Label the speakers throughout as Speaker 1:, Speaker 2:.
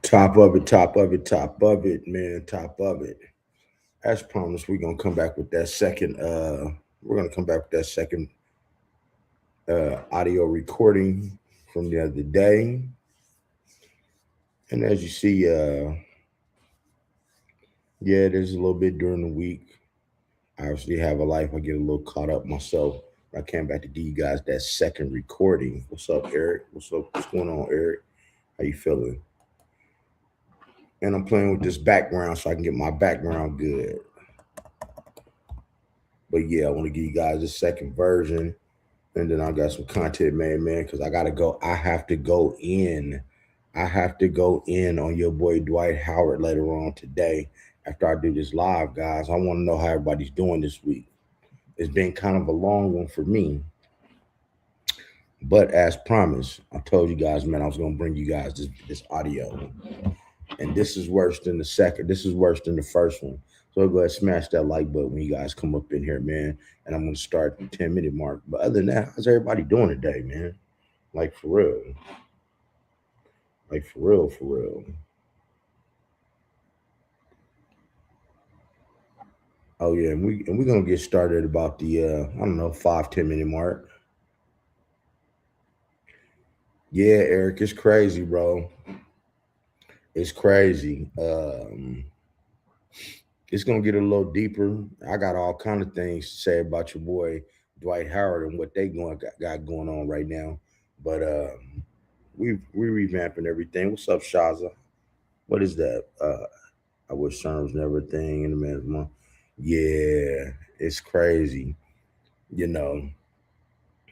Speaker 1: Top of it, top of it, top of it, man, top of it. As promised, we're gonna come back with that second we're gonna come back with that second audio recording from the other day. And as you see, yeah, there's a little bit during the week. I obviously have a life. I get a little caught up myself. I came back to give you guys that second recording. What's up, Eric? What's up? What's going on, Eric? How you feeling? And I'm playing with this background so I can get my background good. But yeah, I want to give you guys a second version. And then I got some content, man, because I gotta go. I have to go in. I have to go in on your boy Dwight Howard later on today after I do this live, guys. I want to know how everybody's doing this week. It's been kind of a long one for me, but as promised, I told you guys, man, I was gonna bring you guys this audio, and this is worse than the second. This is worse than the first one. So go ahead, smash that like button when you guys come up in here, man. And I'm gonna start the 10-minute mark. But other than that, how's everybody doing today, man? Like for real. Like for real, for real. Oh yeah, and we're gonna get started about the I don't know, 5-10 minute mark. Yeah, Eric, it's crazy, bro. It's crazy. It's gonna get a little deeper. I got all kind of things to say about your boy Dwight Howard and what they got going on right now. But we revamping everything. What's up, Shaza? What is that? I wish son was never a thing in the man's month. Yeah, it's crazy. You know,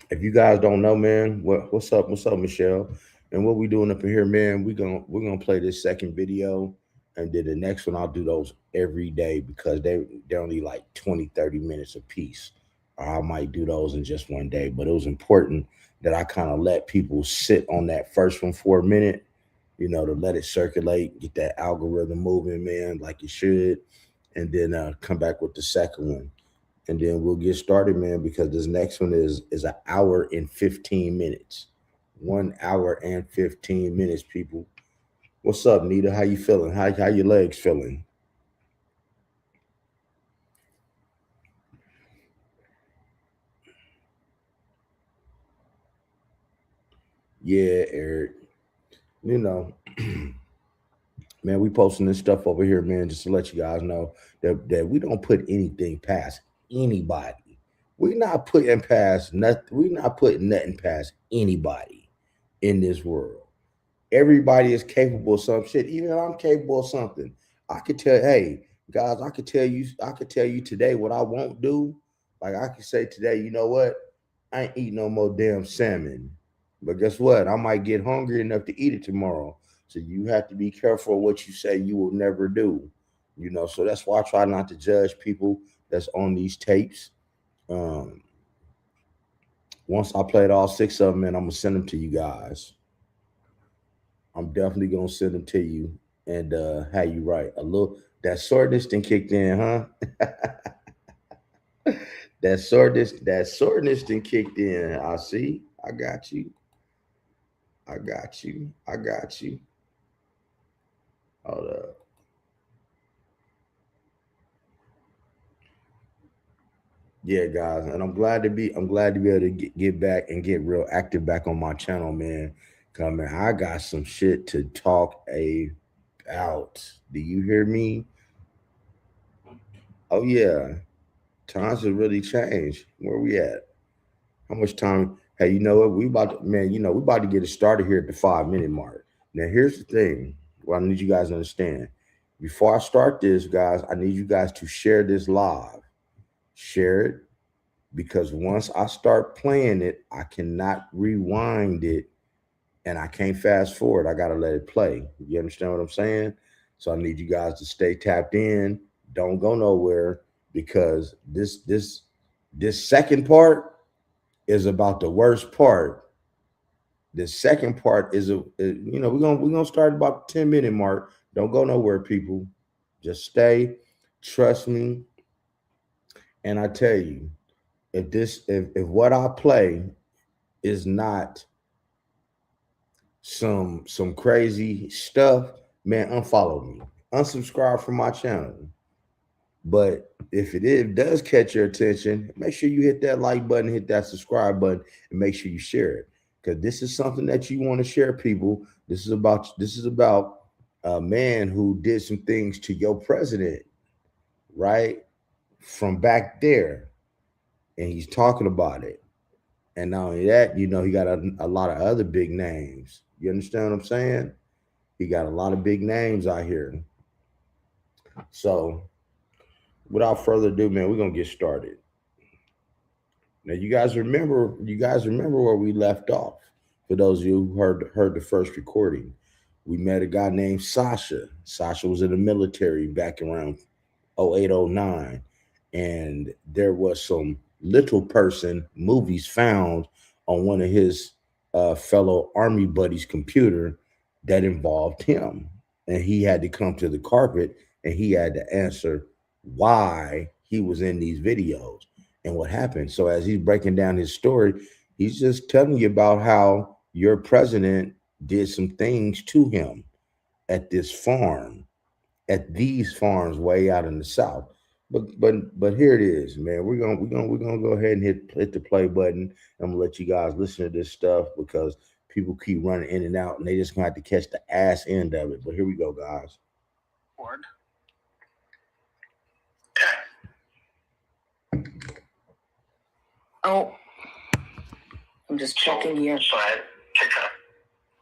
Speaker 1: if you guys don't know, man, what's up? What's up, Michelle? And what we doing up in here, man? We're gonna play this second video, and then the next one I'll do those every day because they're only like 20-30 minutes a piece. Or I might do those in just one day, but it was important that I kind of let people sit on that first one for a minute, to let it circulate, get that algorithm moving, man, like it should, and then come back with the second one, and then we'll get started, man, because this next one is an hour and 15 minutes. 1 hour and 15 minutes, people. What's up, Nita? How you feeling? How your legs feeling? Yeah, Eric. You know, man, we posting this stuff over here, man, just to let you guys know that we don't put anything past anybody. We're not putting past nothing. We're not putting nothing past anybody in this world. Everybody is capable of some shit. Even I'm capable of something. I could tell, hey, guys, I could tell you today what I won't do. Like I could say today, you know what? I ain't eat no more damn salmon. But guess what? I might get hungry enough to eat it tomorrow. So you have to be careful of what you say you will never do. So that's why I try not to judge people that's on these tapes. Um, Once I played all six of them, and I'm gonna send them to you guys. I'm definitely gonna send them to you and have you right. A little that soreness then kicked in, huh? that soreness then kicked in. I see. I got you. I got you. I got you. Hold up. Yeah, guys, and I'm glad to be able to get back and get real active back on my channel, man. Cause man, I got some shit to talk about. Do you hear me? Oh yeah, times have really changed. Where we at? How much time? Hey, you know what? We about to, man. We about to get it started here at the 5 minute mark. Now, here's the thing. What I need you guys to understand. Before I start this, guys, I need you guys to share this live. Share it because once I start playing it, I cannot rewind it and I can't fast forward. I gotta let it play. You understand what I'm saying? So I need you guys to stay tapped in. Don't go nowhere because this second part is about the worst part. The second part we're gonna start about the 10 minute mark. Don't go nowhere, people. Just stay. Trust me. And I tell you, if what I play is not some crazy stuff, man, unfollow me, unsubscribe from my channel. But if does catch your attention, make sure you hit that like button, hit that subscribe button, and make sure you share it. Because this is something that you want to share, people. This is about a man who did some things to your president, right? From back there. And he's talking about it. And not only that, he got a lot of other big names. You understand what I'm saying? He got a lot of big names out here. So without further ado, man, we're gonna get started. Now, you guys remember where we left off. For those of you who heard the first recording, we met a guy named Sasha. Sasha was in the military back around 0809, and there was some little person movies found on one of his fellow army buddies' computer that involved him, and he had to come to the carpet and he had to answer why he was in these videos and what happened. So as he's breaking down his story, he's just telling you about how your president did some things to him at this farm, at these farms way out in the south. But here it is, man. We're gonna go ahead and hit the play button. I'm gonna let you guys listen to this stuff because people keep running in and out, and they just gonna have to catch the ass end of it. But here we go, guys.
Speaker 2: Oh, I'm just checking here.
Speaker 3: So I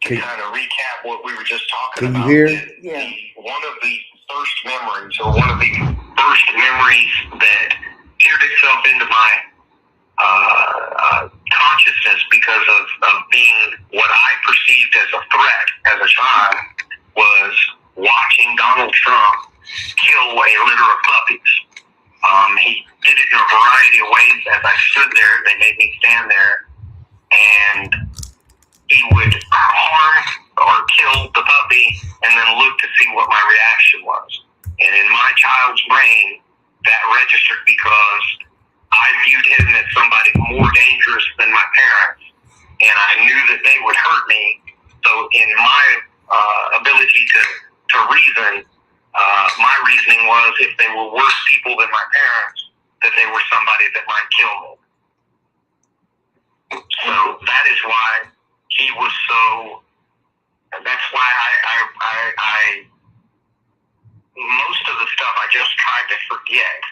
Speaker 3: to kind of recap what we were just talking
Speaker 1: Can
Speaker 3: about.
Speaker 1: you hear?
Speaker 2: Yeah.
Speaker 3: One of the first memories, or one of the first memories that peered itself into my consciousness because of being what I perceived as a threat as a child, was watching Donald Trump kill a litter of puppies. He did it in a variety of ways. As I stood there, they made me stand there, and he would harm or kill the puppy and then look to see what my reaction was. And in my child's brain, that registered because I viewed him as somebody more dangerous than my parents, and I knew that they would hurt me. So in my ability to reason, my reasoning was if they were worse people than my parents, that they were somebody that might kill me. So that is why he was so. That's why I most of the stuff I just tried to forget.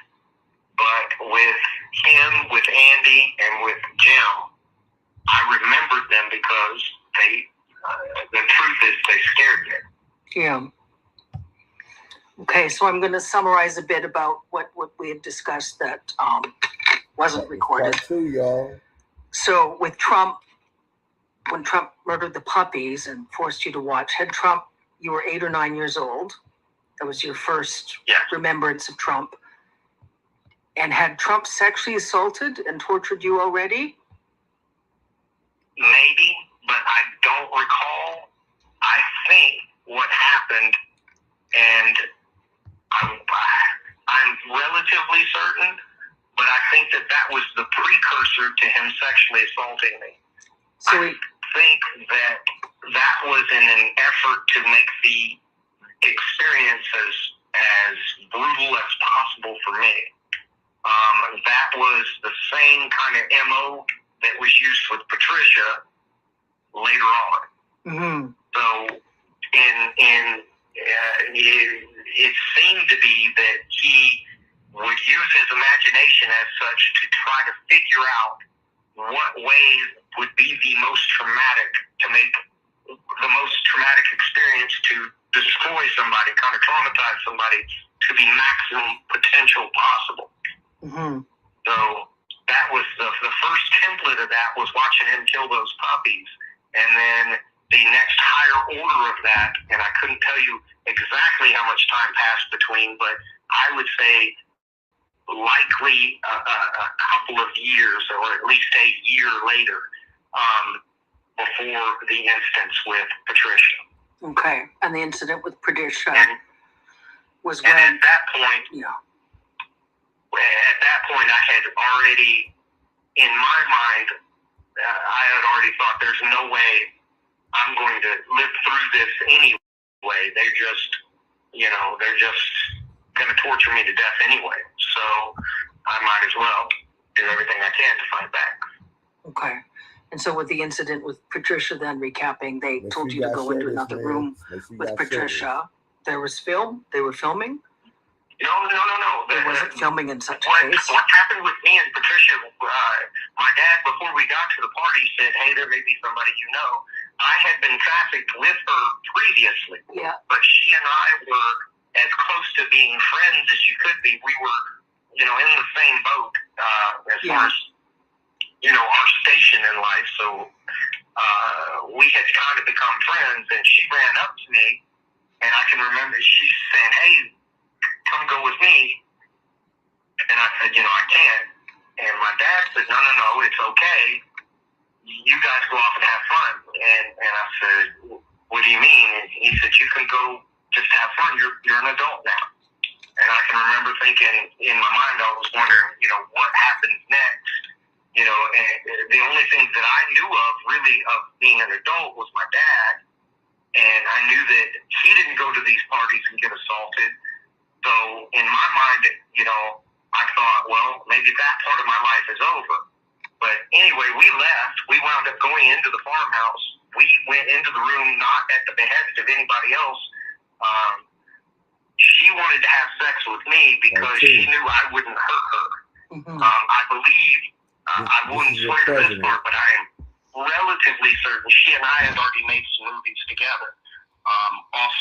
Speaker 3: But with him, with Andy, and with Jim, I remembered them because the truth is they scared me.
Speaker 2: Yeah. Okay, so I'm going to summarize a bit about what we had discussed that wasn't recorded.
Speaker 1: Part 2, y'all.
Speaker 2: So with Trump, when Trump murdered the puppies and forced you to watch, you were 8 or 9 years old. That was your first remembrance of Trump. And had Trump sexually assaulted and tortured you already?
Speaker 3: Maybe, but I don't recall. I think what happened, and I'm relatively certain, but I think that was the precursor to him sexually assaulting me.
Speaker 2: So
Speaker 3: I think that was in an effort to make the experience as brutal as possible for me. That was the same kind of MO that was used with Patricia later on.
Speaker 2: Mm-hmm.
Speaker 3: So it seemed to be that he would use his imagination as such to try to figure out what way would be the most traumatic, to make the most traumatic experience to destroy somebody, kind of traumatize somebody to the maximum potential possible.
Speaker 2: Mm-hmm.
Speaker 3: So that was the first template of that, was watching him kill those puppies. And then the next higher order of that, and I couldn't tell you exactly how much time passed between, but I would say likely a couple of years, or at least a year later, before the instance with Patricia.
Speaker 2: Okay, and the incident with Patricia was
Speaker 3: when...
Speaker 2: And
Speaker 3: at that point, I had already, in my mind, I had already thought there's no way I'm going to live through this anyway. way. They're just, they're just going to torture me to death anyway. So I might as well do everything I can to fight back.
Speaker 2: Okay. And so with the incident with Patricia, then recapping, they told you to go into another room with Patricia. There was film? They were filming?
Speaker 3: No.
Speaker 2: They wasn't filming in such a case.
Speaker 3: What happened with me and Patricia, my dad, before we got to the party, said, hey, there may be somebody you know. I had been trafficked with her previously.
Speaker 2: Yeah.
Speaker 3: But she and I were as close to being friends as you could be. We were, in the same boat as far as, our station in life. So we had kind of become friends, and she ran up to me, and I can remember she saying, hey, come go with me. And I said, I can't. And my dad said, no, it's okay. You guys go off and have fun. And I said, what do you mean? And he said, you can go just have fun. You're an adult now. And I can remember thinking in my mind, I was wondering, what happens next? And the only thing that I knew of really of being an adult was my dad. And I knew that he didn't go to these parties and get assaulted. So in my mind, I thought, well, maybe that part of my life is over. But anyway, we left. We wound up going into the farmhouse. We went into the room not at the behest of anybody else. She wanted to have sex with me because she knew I wouldn't hurt her.
Speaker 2: Mm-hmm.
Speaker 3: I believe, I wouldn't swear to this part, but I am relatively certain she and I had already made some movies together. Off,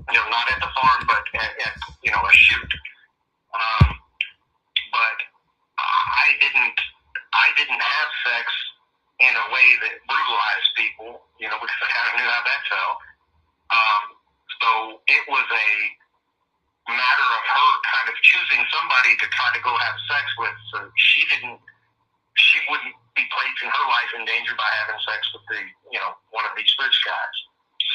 Speaker 3: not at the farm, but at a shoot. But I didn't have sex in a way that brutalized people, because I kind of knew how that felt. So it was a matter of her kind of choosing somebody to try to go have sex with. So she wouldn't be placing her life in danger by having sex with one of these rich guys.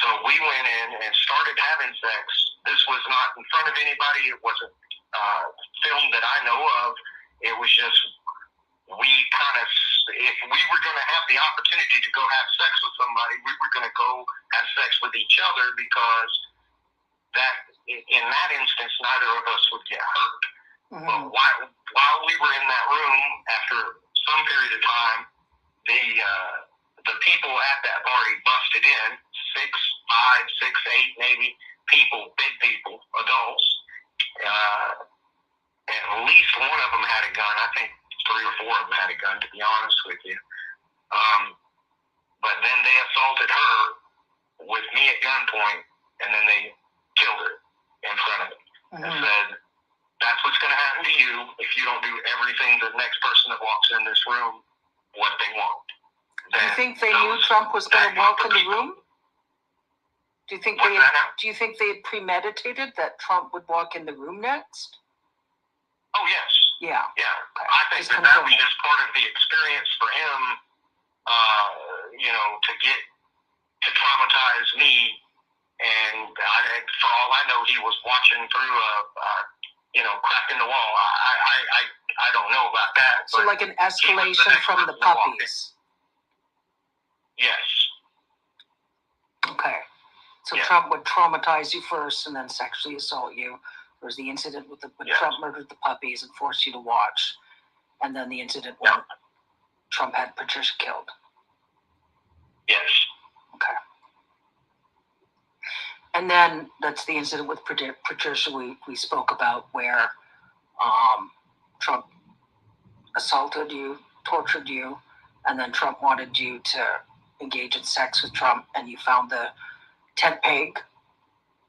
Speaker 3: So we went in and started having sex. This was not in front of anybody. It wasn't film that I know of. It was just, if we were going to have the opportunity to go have sex with somebody, we were going to go have sex with each other, because that, in that instance, neither of us would get hurt. Mm-hmm. But while we were in that room, after some period of time, the people at that party busted in, 6, 5, 6, 8 maybe people, big people, adults. And at least one of them had a gun. I think 3 or 4 of them had a gun, to be honest with you. But then they assaulted her with me at gunpoint, and then they killed her in front of me. Mm-hmm. And said, that's what's going to happen to you if you don't do everything the next person that walks in this room what they want.
Speaker 2: Do you think they knew Trump was going to walk in the room? Do you think they had premeditated that Trump would walk in the room next?
Speaker 3: Oh, yes.
Speaker 2: Yeah.
Speaker 3: Yeah. Okay. I think that was just part of the experience for him, to traumatize me. And for all I know, he was watching through a crack in the wall. I don't know about that.
Speaker 2: So like an escalation from the puppies.
Speaker 3: Yes.
Speaker 2: Okay. So yeah. Trump would traumatize you first and then sexually assault you. There was the incident when Trump murdered the puppies and forced you to watch. And then the incident when Trump had Patricia killed.
Speaker 3: Yes.
Speaker 2: Okay. And then that's the incident with Patricia we spoke about, where Trump assaulted you, tortured you, and then Trump wanted you to engage in sex with Trump, and you found the tent peg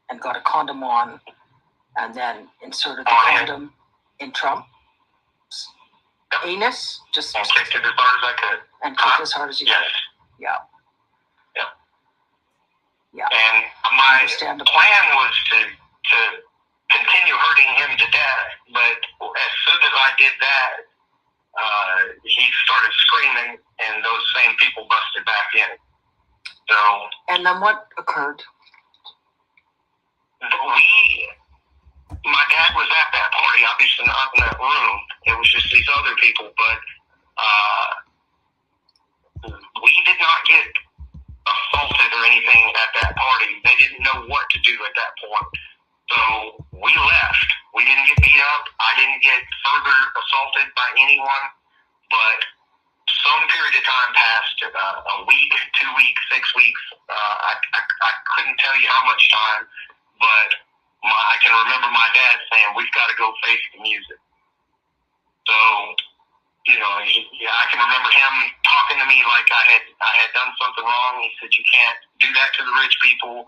Speaker 2: and got a condom on, and then inserted the condom in Trump's anus, just
Speaker 3: and kicked it as hard as I could.
Speaker 2: And kicked as hard as you could. Yeah.
Speaker 3: Yeah.
Speaker 2: Yeah.
Speaker 3: And my plan was to continue hurting him to death, but as soon as I did that, he started screaming, and those same people busted back in. So.
Speaker 2: And then what occurred?
Speaker 3: My dad was at that party, obviously not in that room. It was just these other people, but we did not get assaulted or anything at that party. They didn't know what to do at that point. So we left. We didn't get beat up. I didn't get further assaulted by anyone, but some period of time passed, a week, 2 weeks, 6 weeks. I couldn't tell you how much time, but I can remember my dad saying, "We've got to go face the music." So, I can remember him talking to me like I had done something wrong. He said, "You can't do that to the rich people.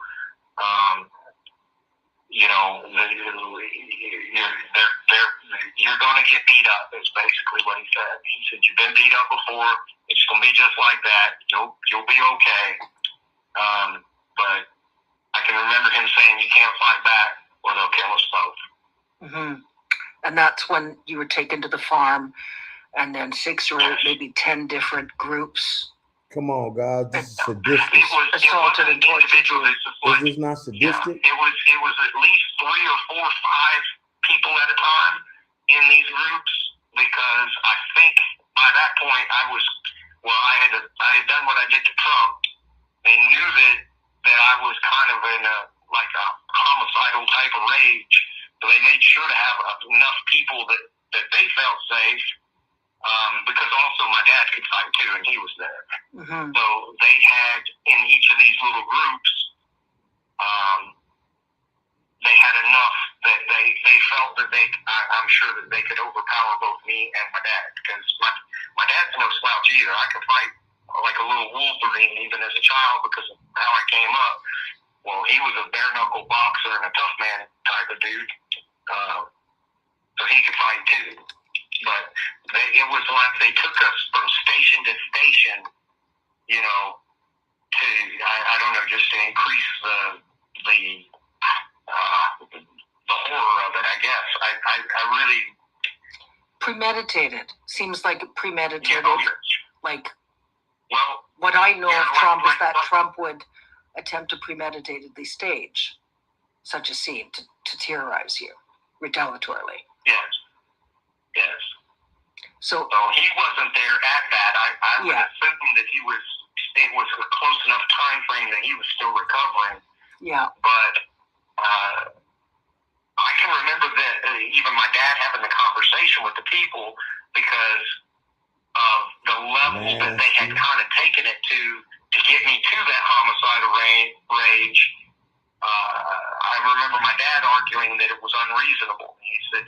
Speaker 3: You're going to get beat up," is basically what he said. He said, "You've been beat up before. It's going to be just like that. You'll be okay." But I can remember him saying, "You can't fight back or they'll kill us both."
Speaker 2: Mm-hmm. And that's when you were taken to the farm, and then 6 or 8, maybe 10 different groups.
Speaker 1: Come on, guys, this is sadistic.
Speaker 2: Assaulted and tortured you.
Speaker 1: Is this not sadistic?
Speaker 3: Yeah, it was at least 3 or 4 or 5 people at a time in these groups, because I think by that point I had done what I did to Trump. They knew that I was kind of in a homicidal type of rage, so they made sure to have enough people that they felt safe. Because also my dad could fight too, and he was there. Mm-hmm. So they had in each of these little groups, they had enough that they felt that I'm sure that they could overpower both me and my dad, because my dad's no slouch either. I could fight like a little Wolverine even as a child because of how I came up. Well, he was a bare knuckle boxer and a tough man type of dude, so he could fight too. But it was like they took us from station to station, to I don't know, just to increase the horror of it. I guess I really
Speaker 2: premeditated. Seems like premeditated.
Speaker 3: Yeah,
Speaker 2: like, well, what I know of Trump is that Trump would attempt to premeditatedly stage such a scene to terrorize you retaliatorily.
Speaker 3: Yes. Yes.
Speaker 2: So
Speaker 3: he wasn't there at that. I would assume that it was a close enough time frame that he was still recovering.
Speaker 2: Yeah.
Speaker 3: But I can remember that even my dad having the conversation with the people, because of the levels that they had kind of taken it to get me to that homicidal rage. I remember my dad arguing that it was unreasonable. He said,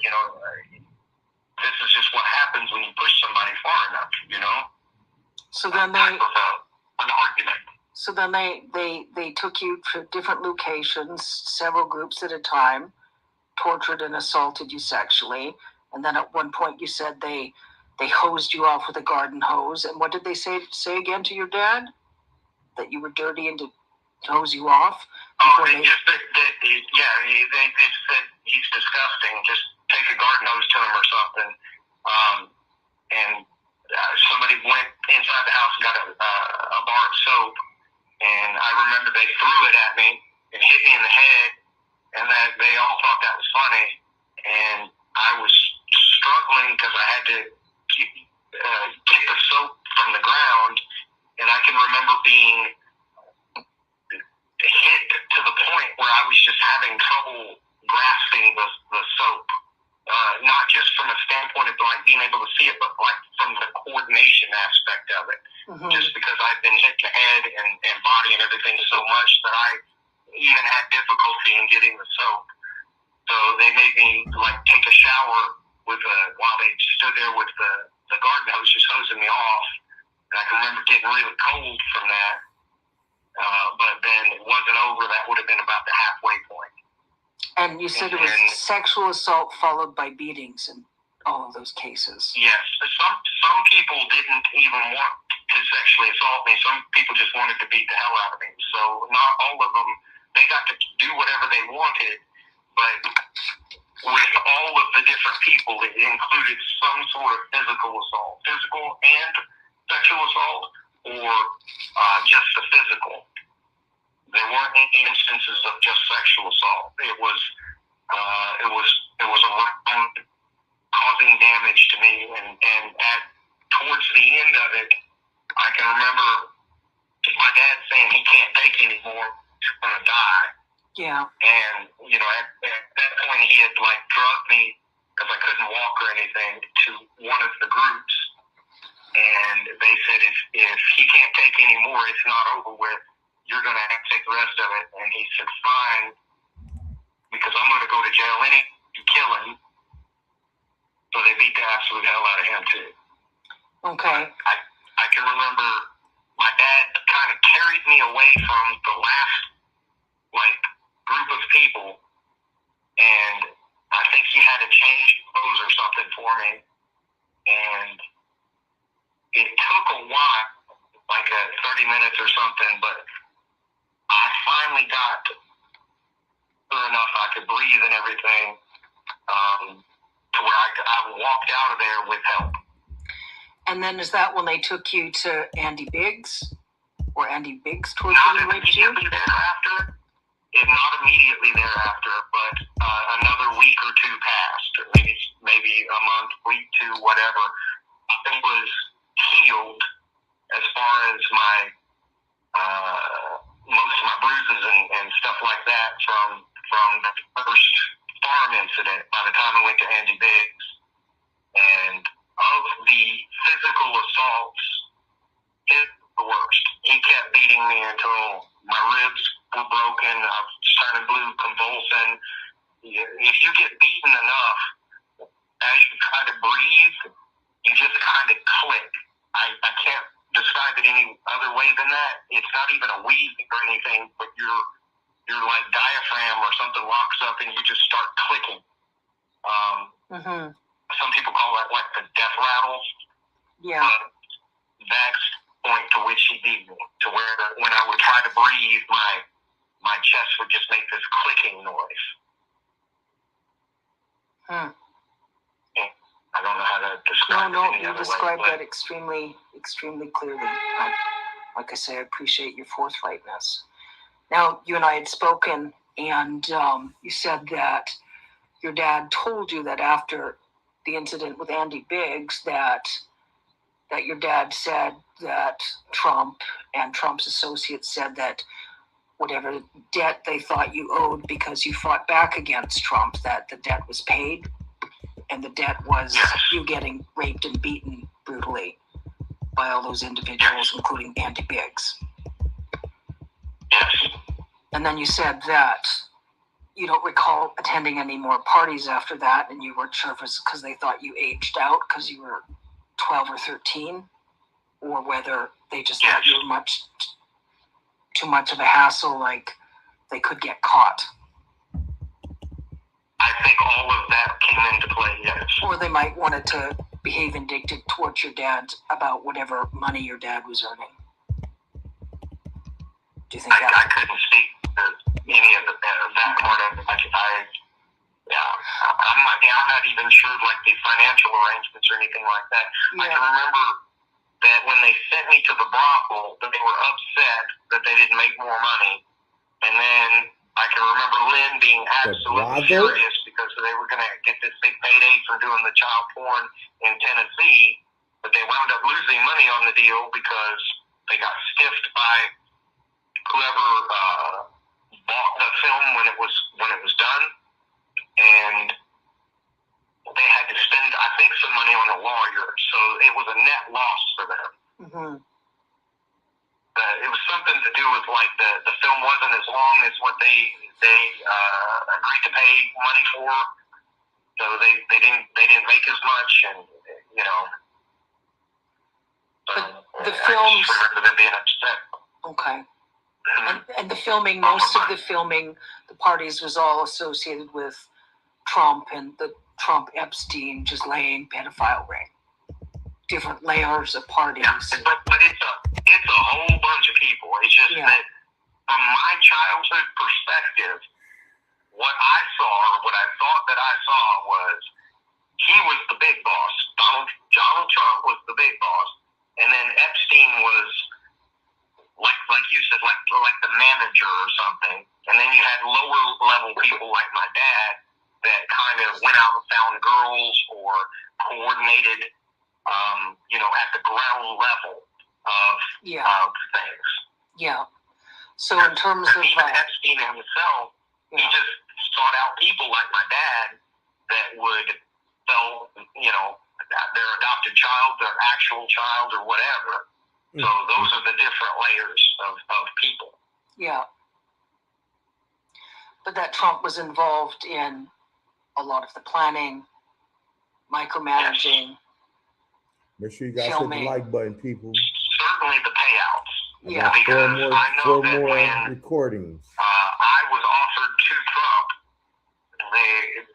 Speaker 3: this is just what happens when you push somebody far enough,
Speaker 2: So then
Speaker 3: an argument.
Speaker 2: So then they took you to different locations, several groups at a time, tortured and assaulted you sexually, and then at one point you said they hosed you off with a garden hose. And what did they say again to your dad? That you were dirty and to hose you off?
Speaker 3: They just said he's disgusting. Just take a garden hose to him or something. Somebody went inside the house and got a bar of soap, and I remember they threw it at me and hit me in the head, and that they all thought that was funny, and I was struggling because I had to get the soap from the ground, and I can remember being hit to the point where I was just having trouble grasping the soap. Not just from a standpoint of being able to see it, but from the coordination aspect of it. Mm-hmm. Just because I've been hit in the head and body and everything so much that I even had difficulty in getting the soap. So they made me take a shower while they stood there with the garden hose just hosing me off. And I can remember getting really cold from that. But then it wasn't over. That would have been about the halfway point.
Speaker 2: And you said it was sexual assault followed by beatings in all of those cases.
Speaker 3: Yes. Some people didn't even want to sexually assault me. Some people just wanted to beat the hell out of me. So not all of them, they got to do whatever they wanted. But with all of the different people, it included some sort of physical assault. Physical and sexual assault, or just the physical. There weren't any instances of just sexual assault. It was around causing damage to me, and towards the end of it, I can remember my dad saying he can't take anymore, he's gonna die.
Speaker 2: Yeah.
Speaker 3: And, at that point he had, like, drugged me, because I couldn't walk or anything, to one of the groups. And they said, if he can't take any more, it's not over with. You're going to have to take the rest of it. And he said, fine, because I'm going to go to jail and kill him. So they beat the absolute hell out of him, too.
Speaker 2: Okay.
Speaker 3: I can remember my dad kind of carried me away from the last, like, group of people, and I think he had to change clothes or something for me, and it took a while, like 30 minutes or something, but I finally got through enough I could breathe and everything, to where I walked out of there with help.
Speaker 2: And then is that when they took you to Andy Biggs? Or Andy Biggs tortured
Speaker 3: Not
Speaker 2: and raped you?
Speaker 3: immediately thereafter, but another week or two passed, or maybe a month, week, two, whatever. I was healed as far as my most of my bruises and stuff like that from the first farm incident by the time I went to Andy Biggs. And of the physical assaults, his was the worst. He kept beating me until my ribs were broken. I was turning blue, convulsing. If you get beaten enough, as you try to breathe, you just kind of click. I can't describe it any other way than that. It's not even a wheezing or anything, but your like diaphragm or something locks up and you just start clicking. Some people call that like the death rattle.
Speaker 2: Yeah.
Speaker 3: That's the point to which he beat me, to where when I would try to breathe, my chest would just make this clicking noise. I don't know how to describe it any
Speaker 2: you
Speaker 3: other
Speaker 2: described
Speaker 3: way,
Speaker 2: that extremely, extremely clearly. Like I say, I appreciate your forthrightness. Now, you and I had spoken, and you said that your dad told you that after the incident with Andy Biggs, that your dad said that Trump and Trump's associates said that whatever debt they thought you owed because you fought back against Trump, that the debt was paid, and the debt was you getting raped and beaten brutally by all those individuals, including Andy Biggs.
Speaker 3: Yes.
Speaker 2: And then you said that you don't recall attending any more parties after that, and you weren't sure if it was because they thought you aged out because you were 12 or 13, or whether they just thought you were too much of a hassle, like they could get caught.
Speaker 3: I think all of that came into play, yes.
Speaker 2: Or they might wanted to behave vindictive towards your dad about whatever money your dad was earning. Do you think that?
Speaker 3: I couldn't speak to any of that part of it. I'm not even sure like the financial arrangements or anything like that. Yeah. I can remember that when they sent me to the brothel, that they were upset that they didn't make more money. And then I can remember Lynn being absolutely furious because they were going to get this big payday for doing the child porn in Tennessee, but they wound up losing money on the deal because they got stiffed by whoever bought the film when it was done, and they had to spend, I think, some money on a lawyer, so it was a net loss for them.
Speaker 2: Mm-hmm.
Speaker 3: It was something to do with like the film wasn't as long as what they agreed to pay money for, so they didn't make as much, and
Speaker 2: the films.
Speaker 3: I just remember them being upset.
Speaker 2: Okay. And the filming, most of the filming, the parties was all associated with Trump and the Trump Epstein just laying pedophile ring. Different layers of parties.
Speaker 3: Yeah, but it's a whole bunch of people. It's just that from my childhood perspective, what I saw, or what I thought that I saw, was he was the big boss. Donald Trump was the big boss, and then Epstein was like you said, like the manager or something. And then you had lower level people like my dad that kind of went out and found girls or coordinated, at the ground level of things.
Speaker 2: Yeah. So in terms of
Speaker 3: even Epstein himself, He just sought out people like my dad that would sell, their adopted child, their actual child, or whatever. So those are the different layers of people.
Speaker 2: Yeah. But that Trump was involved in a lot of the planning, micromanaging.
Speaker 1: Make sure you guys hit the like button, people.
Speaker 3: Certainly the payouts.
Speaker 2: Yeah.
Speaker 3: Because I know that when
Speaker 1: recordings.
Speaker 3: I was offered to Trump,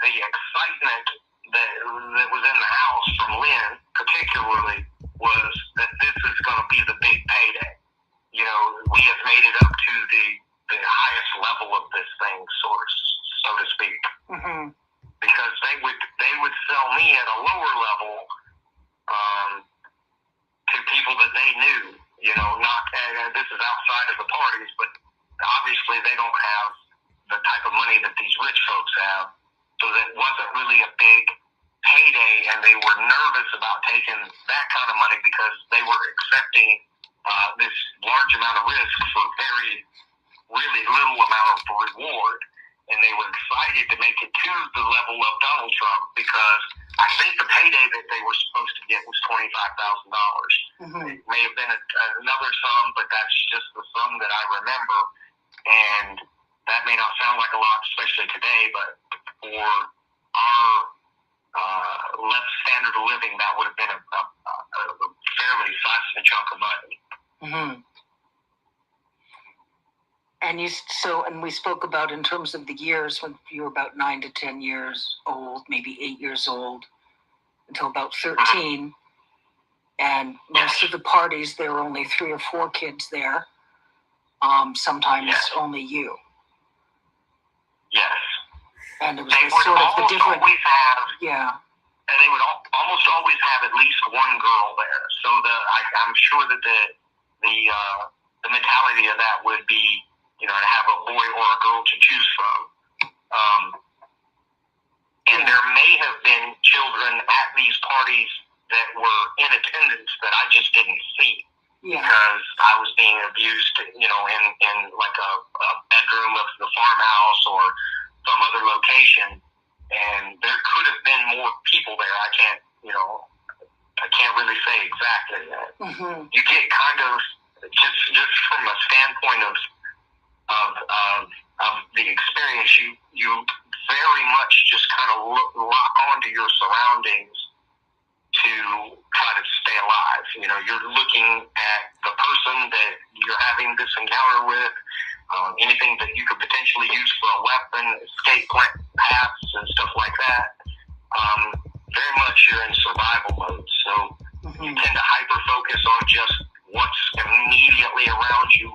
Speaker 3: the excitement that was in the house from Lynn, particularly, was that this is going to be the big payday. We have made it up to the highest level of this thing, so to speak.
Speaker 2: Mm-hmm.
Speaker 3: Because they would sell me at a lower level to people that they knew. Not this is outside of the parties, but obviously they don't have the type of money that these rich folks have. So that wasn't really a big payday, and they were nervous about taking that kind of money because they were accepting this large amount of risk for really little amount of reward. And they were excited to make it to the level of Donald Trump because I think the payday that they were supposed to get was $25,000.
Speaker 2: Mm-hmm.
Speaker 3: It may have been another sum, but that's just the sum that I remember. And that may not sound like a lot, especially today, but for our less standard of living, that would have been a fairly sizable chunk of money.
Speaker 2: Mm-hmm. And we spoke about in terms of the years when you were about 9 to 10 years old, maybe 8 years old, until about 13. And most of the parties, there were only 3 or 4 kids there. Sometimes only you.
Speaker 3: Yes.
Speaker 2: And it was sort of the different.
Speaker 3: Always have,
Speaker 2: and
Speaker 3: they would almost always have at least one girl there. So I'm sure that the mentality of that would be, to have a boy or a girl to choose from. And there may have been children at these parties that were in attendance that I just didn't see.
Speaker 2: Yeah.
Speaker 3: Because I was being abused, in like a bedroom of the farmhouse or some other location. And there could have been more people there. I can't really say exactly that.
Speaker 2: Mm-hmm.
Speaker 3: You get kind of, just from a standpoint of the experience, you very much just kind of lock onto your surroundings to try to stay alive. You're looking at the person that you're having this encounter with, anything that you could potentially use for a weapon, escape paths and stuff like that. Very much you're in survival mode. So you tend to hyper-focus on just what's immediately around you.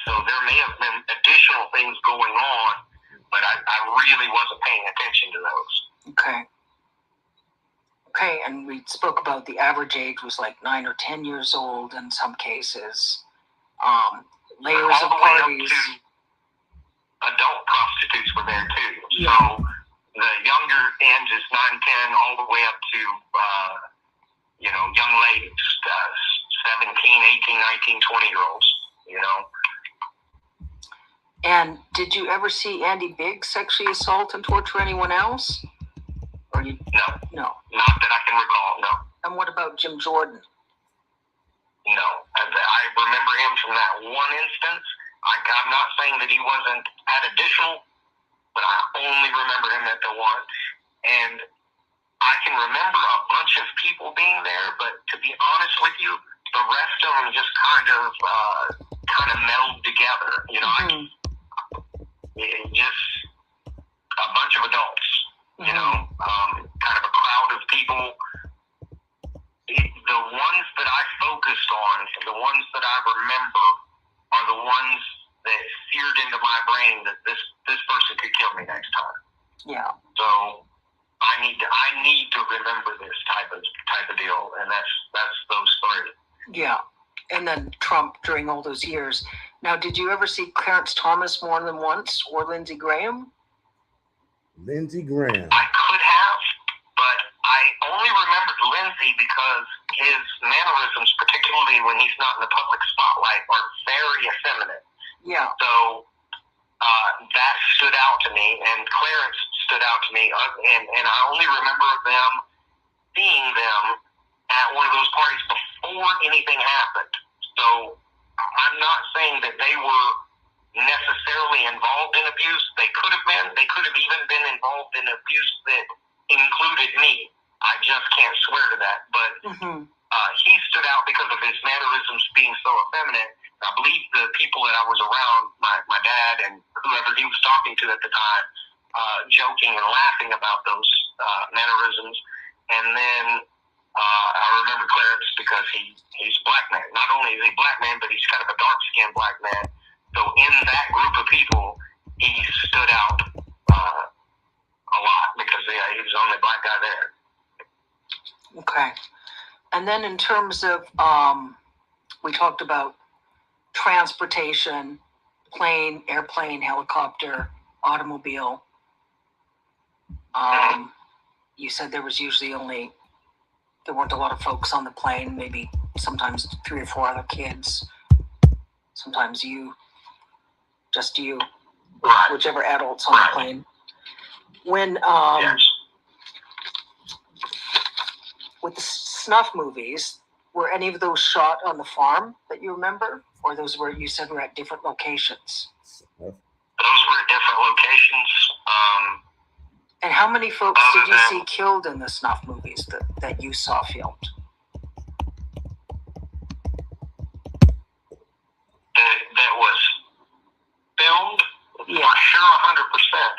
Speaker 3: So there may have been additional things going on, but I really wasn't paying attention to those.
Speaker 2: Okay, and we spoke about the average age was like 9 or 10 years old in some cases. Layers of parties.
Speaker 3: Adult prostitutes were there too.
Speaker 2: Yeah.
Speaker 3: So the younger end is 9, 10, all the way up to, young ladies, 17, 18, 19, 20-year-olds,
Speaker 2: And did you ever see Andy Biggs sexually assault and torture anyone else? Or you?
Speaker 3: No. Not that I can recall, no.
Speaker 2: And what about Jim Jordan?
Speaker 3: No. I remember him from that one instance. I'm not saying that he wasn't at additional, but I only remember him at the one. And I can remember a bunch of people being there, but to be honest with you, the rest of them just kind of meld together. Just a bunch of adults, kind of a crowd of people. The ones that I focused on, the ones that I remember, are the ones that seared into my brain that this person could kill me next time.
Speaker 2: Yeah.
Speaker 3: So I need to remember this type of deal, and that's those 3.
Speaker 2: Yeah. And then Trump during all those years. Now, did you ever see Clarence Thomas more than once, or Lindsey Graham?
Speaker 1: Lindsey Graham.
Speaker 3: I could have, but I only remembered Lindsey because his mannerisms, particularly when he's not in the public spotlight, are very effeminate.
Speaker 2: Yeah.
Speaker 3: So that stood out to me, and Clarence stood out to me, and I only remember them seeing them at one of those parties before anything happened. So I'm not saying that they were necessarily involved in abuse. They could have been. They could have even been involved in abuse that included me. I just can't swear to that. But he stood out because of his mannerisms being so effeminate. I believe the people that I was around, my dad and whoever he was talking to at the time, joking and laughing about those mannerisms. And then I remember Clarence because he's a black man. Not only is he a black man, but he's kind of a dark-skinned black man. So in that group of people, he stood out a lot because he was the only black guy there.
Speaker 2: Okay. And then in terms of, we talked about transportation, plane, airplane, helicopter, automobile. You said there was usually there weren't a lot of folks on the plane, maybe sometimes 3 or 4 other kids, sometimes just you,
Speaker 3: Right.
Speaker 2: whichever adults on the plane. When,
Speaker 3: Yes.
Speaker 2: with the snuff movies, were any of those shot on the farm that you remember? Or those were, you said, were at different locations?
Speaker 3: Those were at different locations.
Speaker 2: And how many folks did you see killed in the snuff movies that you saw filmed?
Speaker 3: That was filmed?
Speaker 2: Yeah.
Speaker 3: For sure, 100%.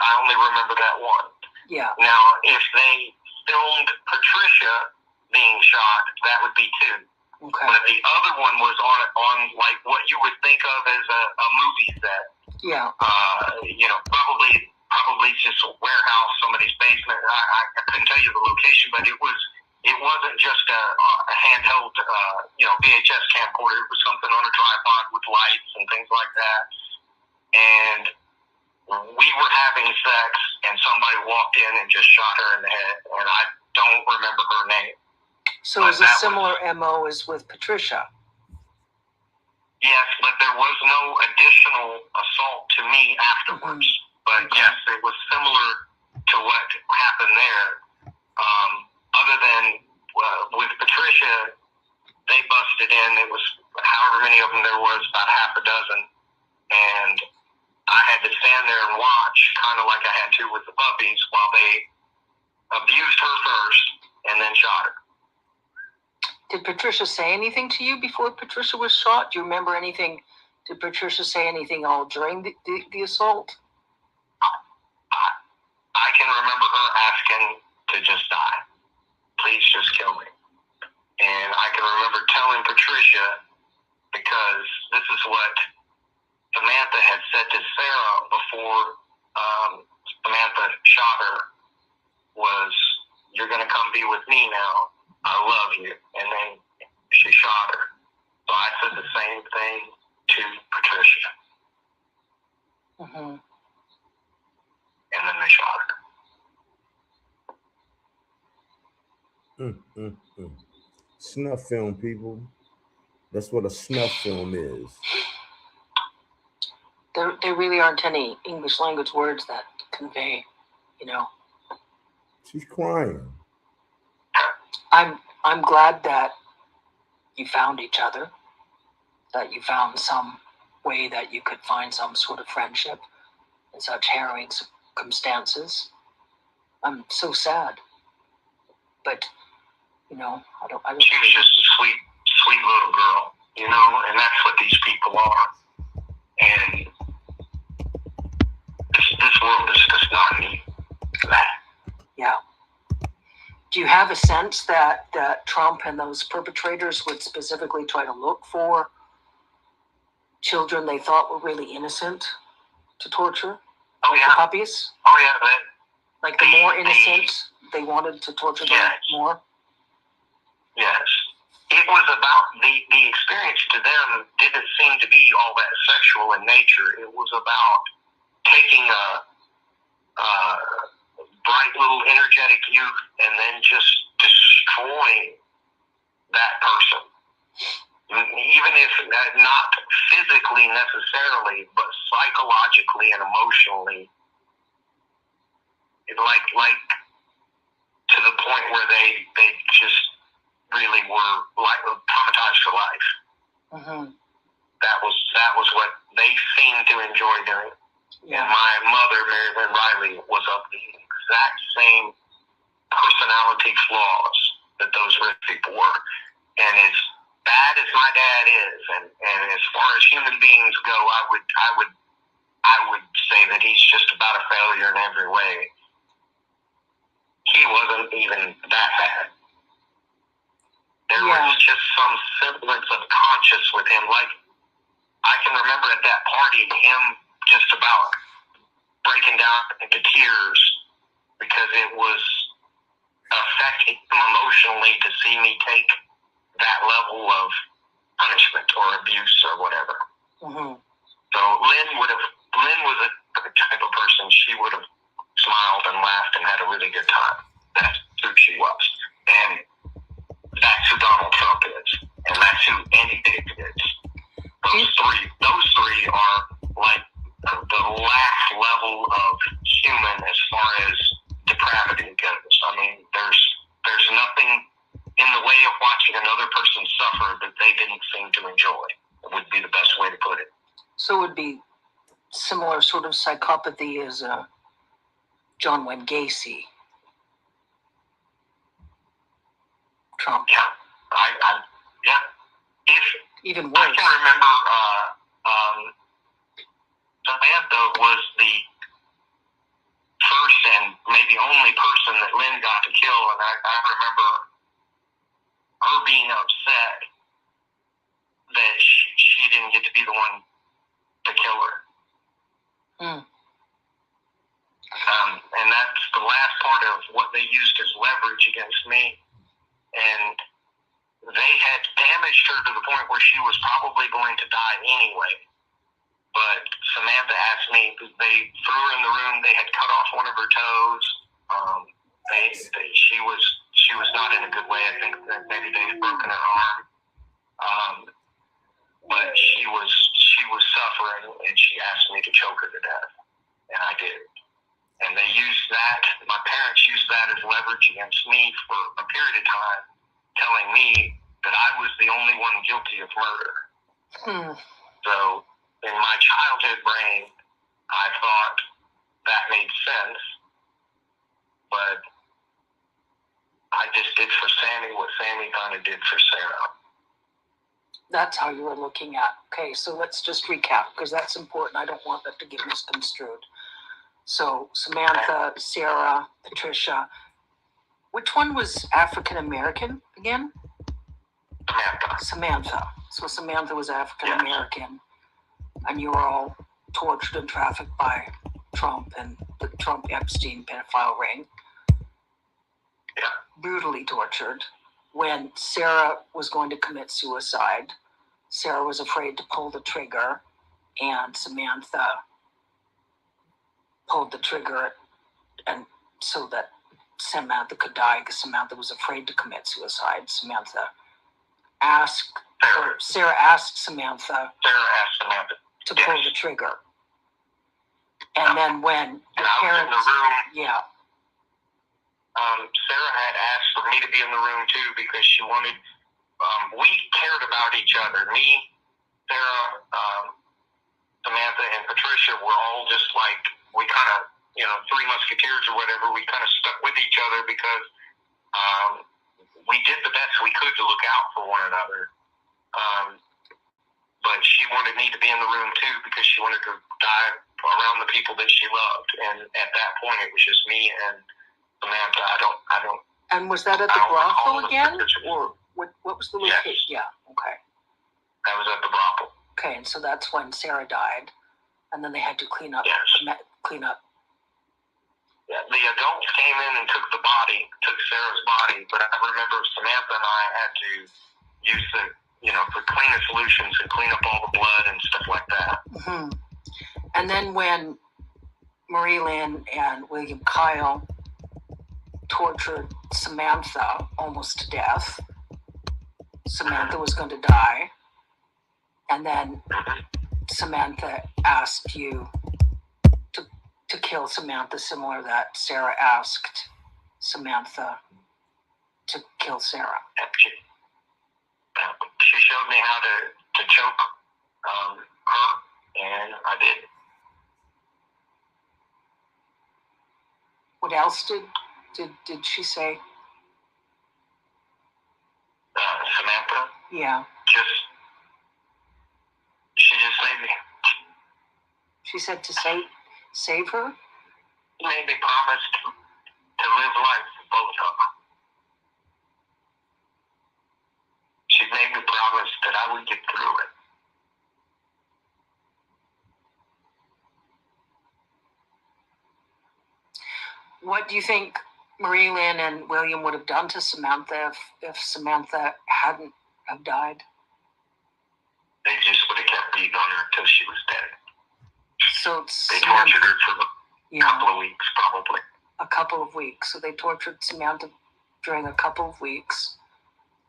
Speaker 3: I only remember that one.
Speaker 2: Yeah.
Speaker 3: Now, if they filmed Patricia being shot, that would be 2.
Speaker 2: Okay.
Speaker 3: But the other one was on like what you would think of as a movie set.
Speaker 2: Yeah.
Speaker 3: Probably just a warehouse, somebody's basement. I couldn't tell you the location, but it wasn't just a handheld VHS camcorder. It was something on a tripod with lights and things like that. And we were having sex, and somebody walked in and just shot her in the head, and I don't remember her name.
Speaker 2: So it was a similar MO as with Patricia.
Speaker 3: Yes, but there was no additional assault to me afterwards.
Speaker 2: Mm-hmm.
Speaker 3: But yes, it was similar to what happened there. Other than with Patricia, they busted in. It was however many of them there was, about half a dozen. And I had to stand there and watch, kind of like I had to with the puppies, while they abused her first and then shot her.
Speaker 2: Did Patricia say anything to you before Patricia was shot? Do you remember anything? Did Patricia say anything all during the assault?
Speaker 3: I can remember her asking to just die. Please just kill me. And I can remember telling Patricia, because this is what Samantha had said to Sarah before Samantha shot her, was, "You're going to come be with me now. I love you." And then she shot her. So I said the same thing to Patricia.
Speaker 2: Mm-hmm.
Speaker 3: And then they shot her.
Speaker 1: Snuff film, people. That's what a snuff film is.
Speaker 2: There really aren't any English language words that convey,
Speaker 1: She's crying.
Speaker 2: I'm glad that you found each other, that you found some way that you could find some sort of friendship in such harrowing circumstances. I'm so sad, but I don't.
Speaker 3: She was just a sweet little girl, and that's what these people are. And this world is just not neat for that.
Speaker 2: Yeah. Do you have a sense that Trump and those perpetrators would specifically try to look for children they thought were really innocent to torture?
Speaker 3: Oh, yeah.
Speaker 2: The puppies?
Speaker 3: Oh, yeah.
Speaker 2: Like the more innocent, they wanted to torture them more?
Speaker 3: Yes. It was about the experience to them didn't seem to be all that sexual in nature. It was about taking a bright little energetic youth and then just destroying that person. Even if not physically necessarily, but psychologically. psychologically and emotionally, like to the point where they just really were like traumatized for life.
Speaker 2: Mm-hmm.
Speaker 3: That was what they seemed to enjoy doing.
Speaker 2: Yeah.
Speaker 3: And my mother, Mary Lynn Riley, was of the exact same personality flaws that those rich people were. And as bad as my dad is, and as far as human beings go, I would say that he's just about a failure in every way. He wasn't even that bad. There was just some semblance of conscience with him. Like, I can remember at that party him just about breaking down into tears because it was affecting him emotionally to see me take that level of punishment or abuse or whatever.
Speaker 2: Mm-hmm.
Speaker 3: So Lynn was a type of person, she would have smiled and laughed and had a really good time. That's who she was. And that's who Donald Trump is. And that's who Andy Dick is. Those three are like the last level of human as far as depravity goes. I mean, there's nothing in the way of watching another person suffer that they didn't seem to enjoy. It would be the best way to put it.
Speaker 2: So it would be similar sort of psychopathy as John Wayne Gacy. Trump.
Speaker 3: Yeah, yeah.
Speaker 2: Even worse.
Speaker 3: I can remember Samantha was the first and maybe only person that Lynn got to kill, and I remember her being upset that she didn't get to be the one to kill her. And that's the last part of what they used as leverage against me. And they had damaged her to the point where she was probably going to die anyway. But Samantha asked me, they threw her in the room, they had cut off one of her toes. She was not in a good way. I think that maybe they had broken her arm. But she was suffering, and she asked me to choke her to death. And I did. And they used that, my parents used that as leverage against me for a period of time, telling me that I was the only one guilty of murder. So in my childhood brain, I thought that made sense, but I just did for Sammy what Sammy kind of did for Sarah.
Speaker 2: That's how you were looking at. Okay, so let's just recap, because that's important. I don't want that to get misconstrued. So Samantha, Sarah, Patricia. Which one was African American again? Samantha. So Samantha was African American, and you were all tortured and trafficked by Trump and the Trump Epstein pedophile ring.
Speaker 3: Yeah.
Speaker 2: Brutally tortured. When Sarah was going to commit suicide, Sarah was afraid to pull the trigger, and Samantha pulled the trigger, and so that Samantha could die, because Samantha was afraid to commit suicide. Sarah asked Samantha to pull the trigger. And then when the parents...
Speaker 3: I was in the room.
Speaker 2: Yeah.
Speaker 3: Sarah had asked for me to be in the room too, because she wanted... we cared about each other. Me, Sarah, Samantha, and Patricia were all just like... We kind of, Three Musketeers or whatever, we kind of stuck with each other because we did the best we could to look out for one another. But she wanted me to be in the room too because she wanted to die around the people that she loved. And at that point, it was just me and Samantha. I don't.
Speaker 2: And was that at the brothel again? Or what was the location?
Speaker 3: Yes.
Speaker 2: Yeah, okay.
Speaker 3: That was at the brothel.
Speaker 2: Okay, and so that's when Sarah died. And then they had to clean up.
Speaker 3: Yes. Yeah, the adults came in and took Sarah's body, but I remember Samantha and I had to use for cleaning solutions and clean up all the blood and stuff like that.
Speaker 2: Mm-hmm. And then when Marie Lynn and William Kyle tortured Samantha almost to death, Samantha was going to die, and then Samantha asked you to kill Samantha, similar that Sarah asked Samantha to kill Sarah.
Speaker 3: She showed me how to choke her, and I did.
Speaker 2: What else did she say?
Speaker 3: Samantha?
Speaker 2: Yeah.
Speaker 3: She just made me.
Speaker 2: She said to save her?
Speaker 3: She made me promise to live life for both of them. She made me promise that I would get through it.
Speaker 2: What do you think Marie Lynn and William would have done to Samantha if Samantha hadn't have died?
Speaker 3: They just would have kept beating on her until she was dead.
Speaker 2: So
Speaker 3: they tortured her for a couple of weeks, probably.
Speaker 2: A couple of weeks. So they tortured Samantha during a couple of weeks.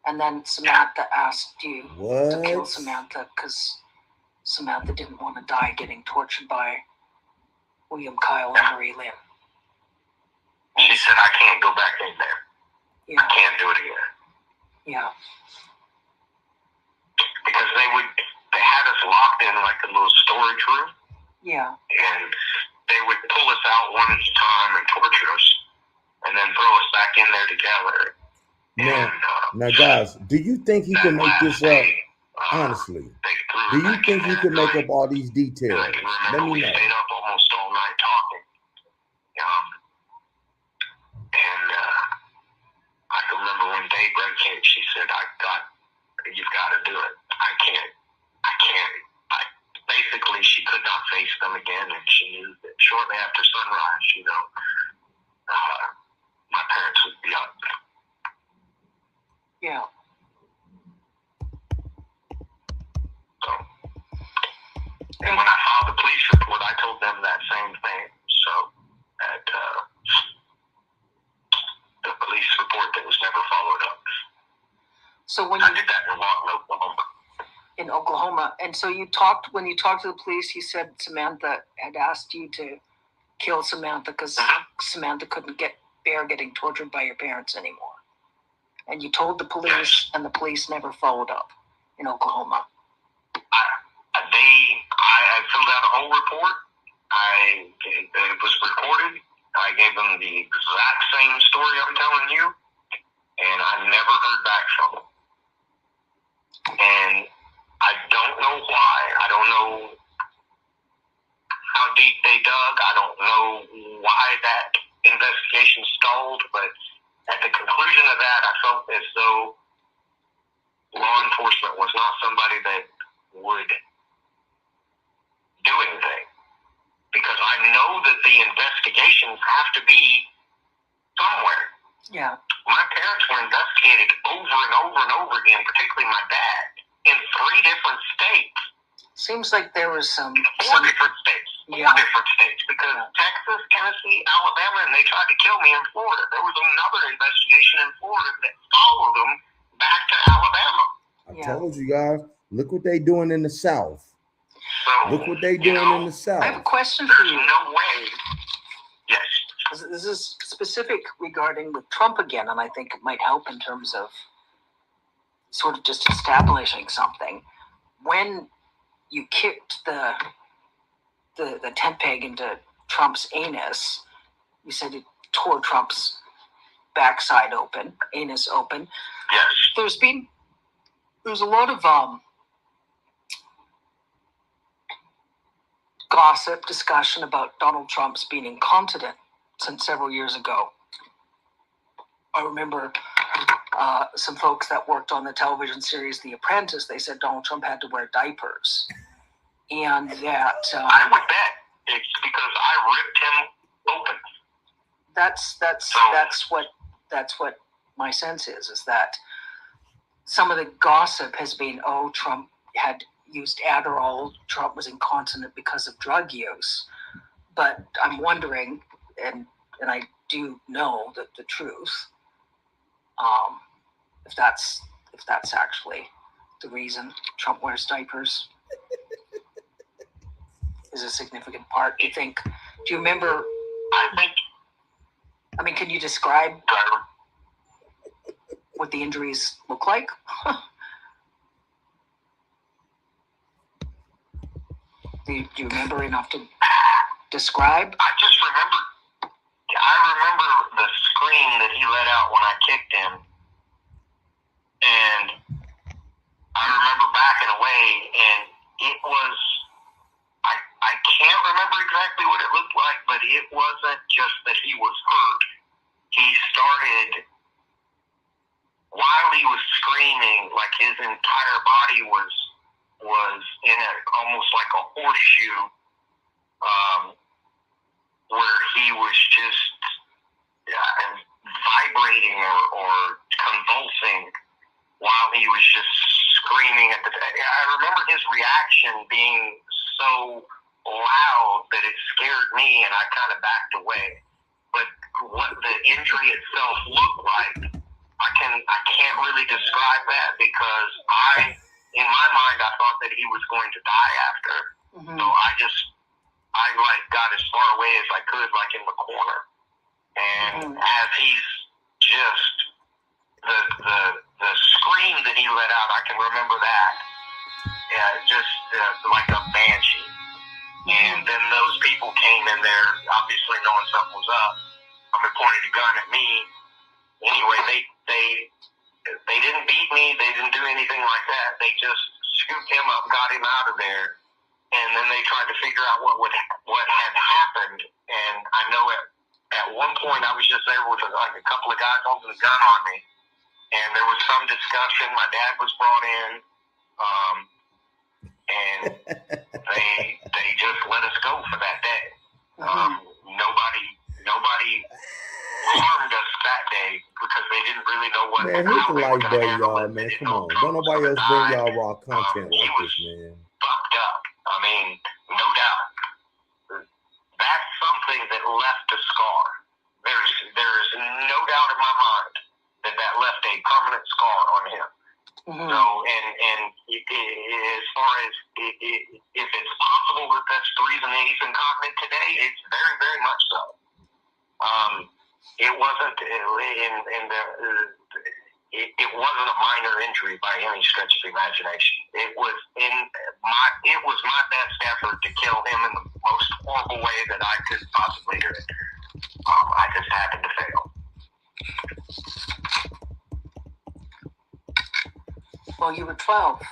Speaker 2: And then Samantha asked you to kill Samantha because Samantha didn't want to die getting tortured by William Kyle and Marie Lynn.
Speaker 3: She said, I can't go back in there.
Speaker 2: Yeah.
Speaker 3: I can't do it again.
Speaker 2: Yeah.
Speaker 3: Because they had us locked in like a little storage room.
Speaker 2: Yeah.
Speaker 3: And they would pull us out one at a time and torture us and then throw us back in there together.
Speaker 1: Now, guys, do you think you can make this up? Honestly, do you think you can make up all these details? Let me know.
Speaker 3: We stayed up almost all night talking. And I can remember when daybreak came, she said, you've got to do it. I can't. Basically, she could not face them again, and she knew that shortly after sunrise, my parents would be up.
Speaker 2: Yeah.
Speaker 3: So, and when I filed the police report, I told them that same thing. So, that the police report that was never followed up.
Speaker 2: So when
Speaker 3: I did that in Lawton, Oklahoma.
Speaker 2: In Oklahoma, and so when you talked to the police, you said Samantha had asked you to kill Samantha because Samantha couldn't bear getting tortured by your parents anymore. And you told the police, and the police never followed up in Oklahoma.
Speaker 3: I filled out a whole report. It was recorded. I gave them the exact same story I'm telling you, and I never heard back from them. And I don't know why. I don't know how deep they dug. I don't know why that investigation stalled, but at the conclusion of that, I felt as though law enforcement was not somebody that would do anything. Because I know that the investigations have to be somewhere.
Speaker 2: Yeah.
Speaker 3: My parents were investigated over and over and over again, particularly my dad, in 3 different states.
Speaker 2: Seems like there was some
Speaker 3: different states. Four different states. Because Texas, Tennessee, Alabama, and they tried to kill me in Florida. There was another investigation in Florida that followed them back to Alabama.
Speaker 1: I told you guys, look what they doing in the South.
Speaker 3: So,
Speaker 1: look what they doing in the South.
Speaker 2: I have a question for you.
Speaker 3: There's no way. Yes.
Speaker 2: This is specific regarding with Trump again, and I think it might help in terms of sort of just establishing something. When you kicked the tent peg into Trump's anus, you said it tore Trump's backside open, anus open.
Speaker 3: Yes.
Speaker 2: There's a lot of gossip, discussion about Donald Trump's being incontinent since several years ago. I remember some folks that worked on the television series The Apprentice, they said Donald Trump had to wear diapers. And that...
Speaker 3: I would bet it's because I ripped him open.
Speaker 2: That's what my sense is that some of the gossip has been, Trump had used Adderall, Trump was incontinent because of drug use. But I'm wondering, and I do know that the truth, if that's actually the reason Trump wears diapers is a significant part. Do you think Do you remember? I mean, can you describe what the injuries look like? Do you remember enough to describe?
Speaker 3: I remember the scream that he let out when I kicked him, and I remember backing away, and it was, I can't remember exactly what it looked like, but it wasn't just that he was hurt. He started, while he was screaming, like his entire body was in almost like a horseshoe, where he was just vibrating or convulsing while he was just screaming at I remember his reaction being so loud that it scared me, and I kind of backed away. But what the injury itself looked like, I can't really describe that, because in my mind, I thought that he was going to die after. Mm-hmm. So I got as far away as I could, like in the corner. And as he's just, the scream that he let out, I can remember that. Yeah, just like a banshee. And then those people came in there, obviously knowing something was up. They pointed a gun at me. Anyway, they didn't beat me. They didn't do anything like that. They just scooped him up, got him out of there, and then they tried to figure out what had happened. And I know at one point I was just there with like a couple of guys holding a gun on me, and there was some discussion. My dad was brought in, and they just let us go for that day. Nobody harmed us that day because they didn't really know what.
Speaker 1: Man, hit the like button, y'all, man. Come on. Don't nobody else bring y'all raw content like this, man.
Speaker 3: Fucked up. I mean, no doubt. That's something that left a scar. There's no doubt in my mind that left a permanent scar on him. Mm-hmm. So, and as far as if it's possible that that's the reason that he's incontinent today, it's very, very much so. It wasn't it wasn't a minor injury by any stretch of the imagination. It was my best effort to kill him in the most horrible way that I could possibly do it. I just happened to fail.
Speaker 2: Well, you were 12,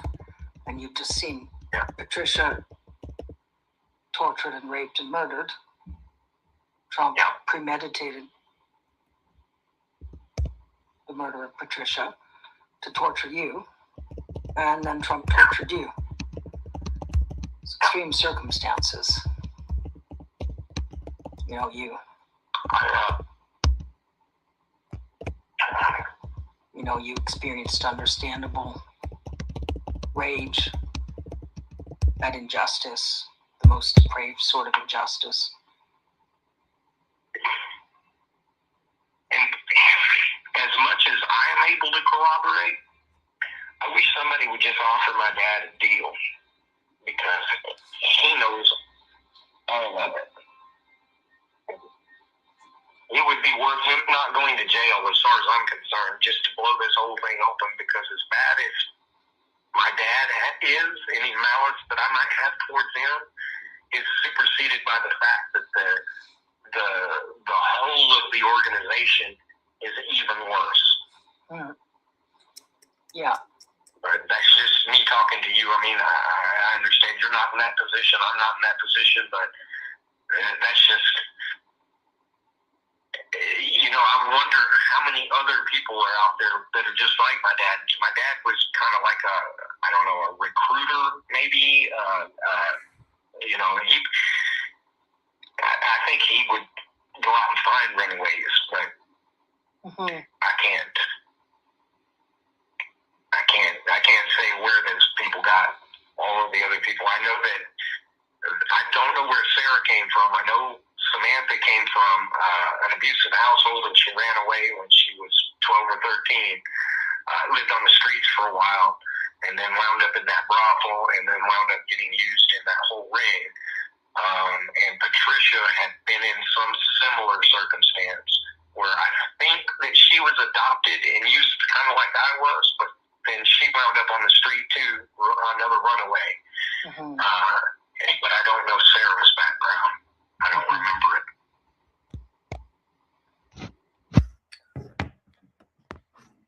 Speaker 2: and you'd just seen Patricia tortured and raped and murdered. Trump premeditated the murder of Patricia to torture you, and then Trump tortured you. It's extreme circumstances. You experienced understandable rage at injustice, the most depraved sort of injustice.
Speaker 3: And as much as I'm able to corroborate, I wish somebody would just offer my dad a deal, because he knows all of it. It would be worth him not going to jail, as far as I'm concerned, just to blow this whole thing open, because as bad as my dad is, any malice that I might have towards him is superseded by the fact that the whole of the organization is even worse.
Speaker 2: Yeah.
Speaker 3: But that's just me talking to you. I mean, I understand you're not in that position. I'm not in that position, but that's just, I wonder how many other people are out there that are just like my dad. My dad was kind of like a recruiter, maybe. I think he would go out and find runaways, but I can't say where those people got all of the other people. I know that I don't know where Sarah came from. I know Samantha came from an abusive household, and she ran away when she was 12 or 13. Lived on the streets for a while, and then wound up in that brothel, and then wound up getting used in that whole ring. And Patricia had been been in some similar circumstance where I think that she was adopted and used kind of like I was, but then she wound up on the street too, another runaway.
Speaker 2: Mm-hmm.
Speaker 3: But I don't know Sarah's background. I don't remember it.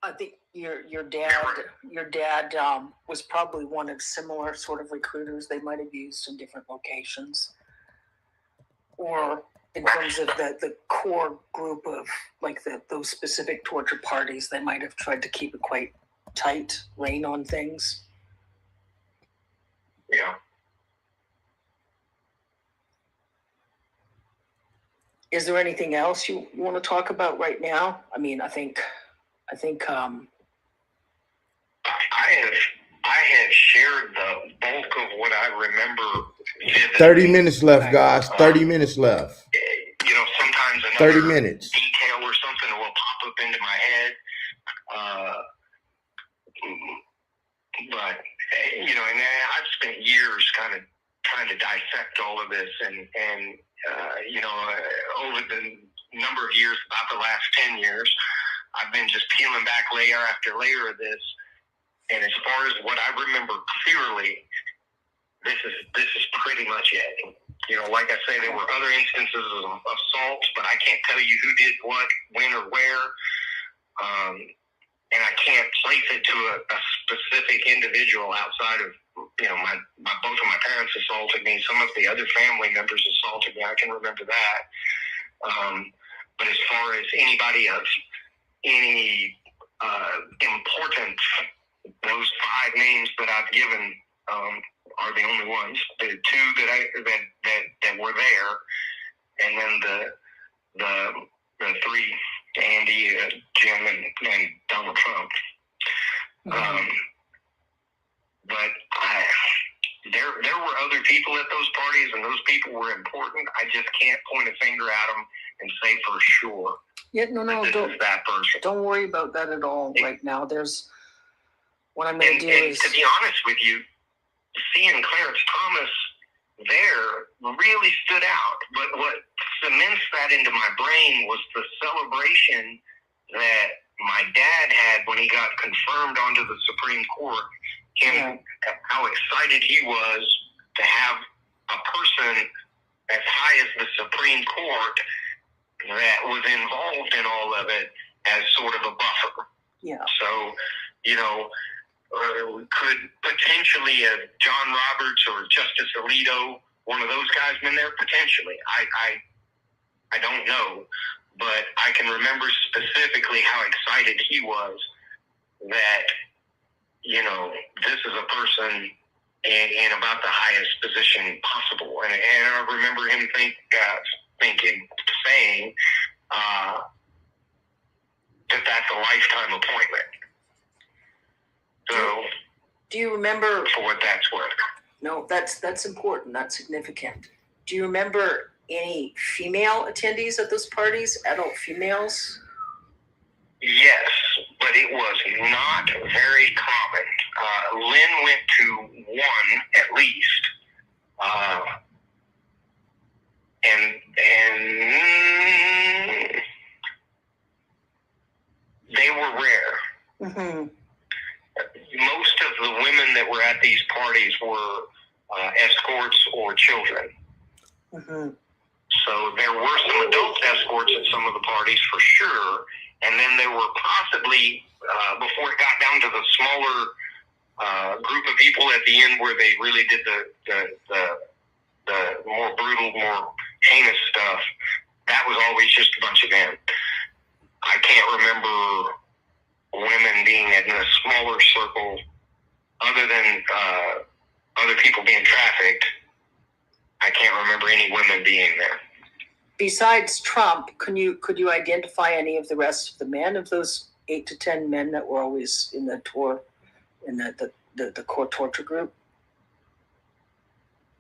Speaker 2: I think your dad was probably one of similar sort of recruiters they might have used in different locations, or in terms of the core group of like those specific torture parties, they might have tried to keep a quite tight rein on things.
Speaker 3: Yeah.
Speaker 2: Is there anything else you want to talk about right now? I mean, I think
Speaker 3: I have shared the bulk of what I remember vividly.
Speaker 1: 30 minutes left, guys. 30 minutes left.
Speaker 3: You know, sometimes another
Speaker 1: 30 minutes.
Speaker 3: detail or something will pop up into my head. But, you know, and I've spent years kind of trying to dissect all of this and you know, over the number of years, about the last 10 years, I've been just peeling back layer after layer of this. And as far as what I remember clearly, this is pretty much it. You know, like I say, there were other instances of assaults, but I can't tell you who did what, when, or where. And I can't place it to a specific individual outside of, you know, both of my parents assaulted me. Some of the other family members assaulted me. I can remember that. But as far as anybody of any importance, those 5 names that I've given are the only ones. The 2 that were there, and then the 3, Andy, Jim, and Donald Trump.
Speaker 2: mm-hmm.
Speaker 3: But there were other people at those parties, and those people were important. I just can't point a finger at them and say for sure.
Speaker 2: Yeah, no,
Speaker 3: don't that person.
Speaker 2: Don't worry about that at all right now. There's what I'm going to do is,
Speaker 3: to be honest with you, seeing Clarence Thomas there really stood out. But what cements that into my brain was the celebration that my dad had when he got confirmed onto the Supreme Court. How excited he was to have a person as high as the Supreme Court that was involved in all of it as sort of a buffer.
Speaker 2: Yeah.
Speaker 3: So, you know, could potentially John Roberts or Justice Alito, one of those guys, been there? Potentially. I don't know, but I can remember specifically how excited he was that, you know, this is a person in about the highest position possible. And I remember him saying that that's a lifetime appointment. So,
Speaker 2: do you remember,
Speaker 3: for what that's worth?
Speaker 2: No, that's important. That's significant. Do you remember any female attendees at those parties? Adult females?
Speaker 3: Yes, but it was not very common. Lynn went to one at least, and they were rare.
Speaker 2: Mm-hmm.
Speaker 3: Most of the women that were at these parties were escorts or children.
Speaker 2: Mm-hmm.
Speaker 3: So there were some adult escorts at some of the parties for sure, and then there were possibly, before it got down to the smaller group of people at the end where they really did the more brutal, more heinous stuff, that was always just a bunch of men. I can't remember women being in a smaller circle other than other people being trafficked. I can't remember any women being there.
Speaker 2: Besides Trump, could you identify any of the rest of the men, of those 8 to 10 men that were always in the tour, in the core torture group?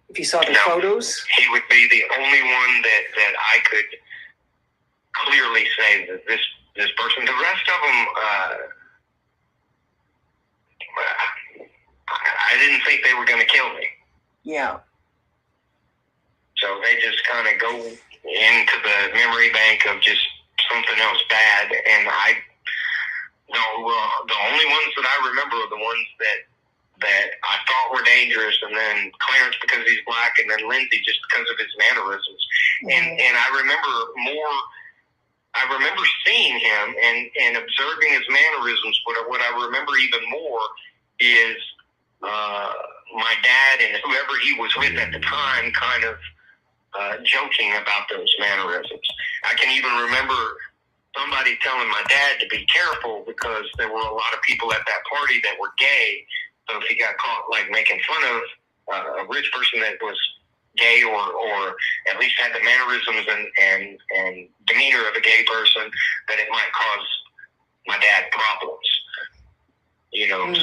Speaker 2: If you saw the photos?
Speaker 3: He would be the only one that I could clearly say that this person. The rest of them, I didn't think they were going to kill me.
Speaker 2: Yeah.
Speaker 3: So they just kind of go into the memory bank of just something else bad, and the only ones that I remember are the ones that I thought were dangerous, and then Clarence because he's black, and then Lindsay just because of his mannerisms. And I remember seeing him and observing his mannerisms, but what I remember even more is my dad and whoever he was with at the time kind of joking about those mannerisms. I can even remember somebody telling my dad to be careful because there were a lot of people at that party that were gay. So if he got caught like making fun of a rich person that was gay or at least had the mannerisms and demeanor of a gay person, that it might cause my dad problems.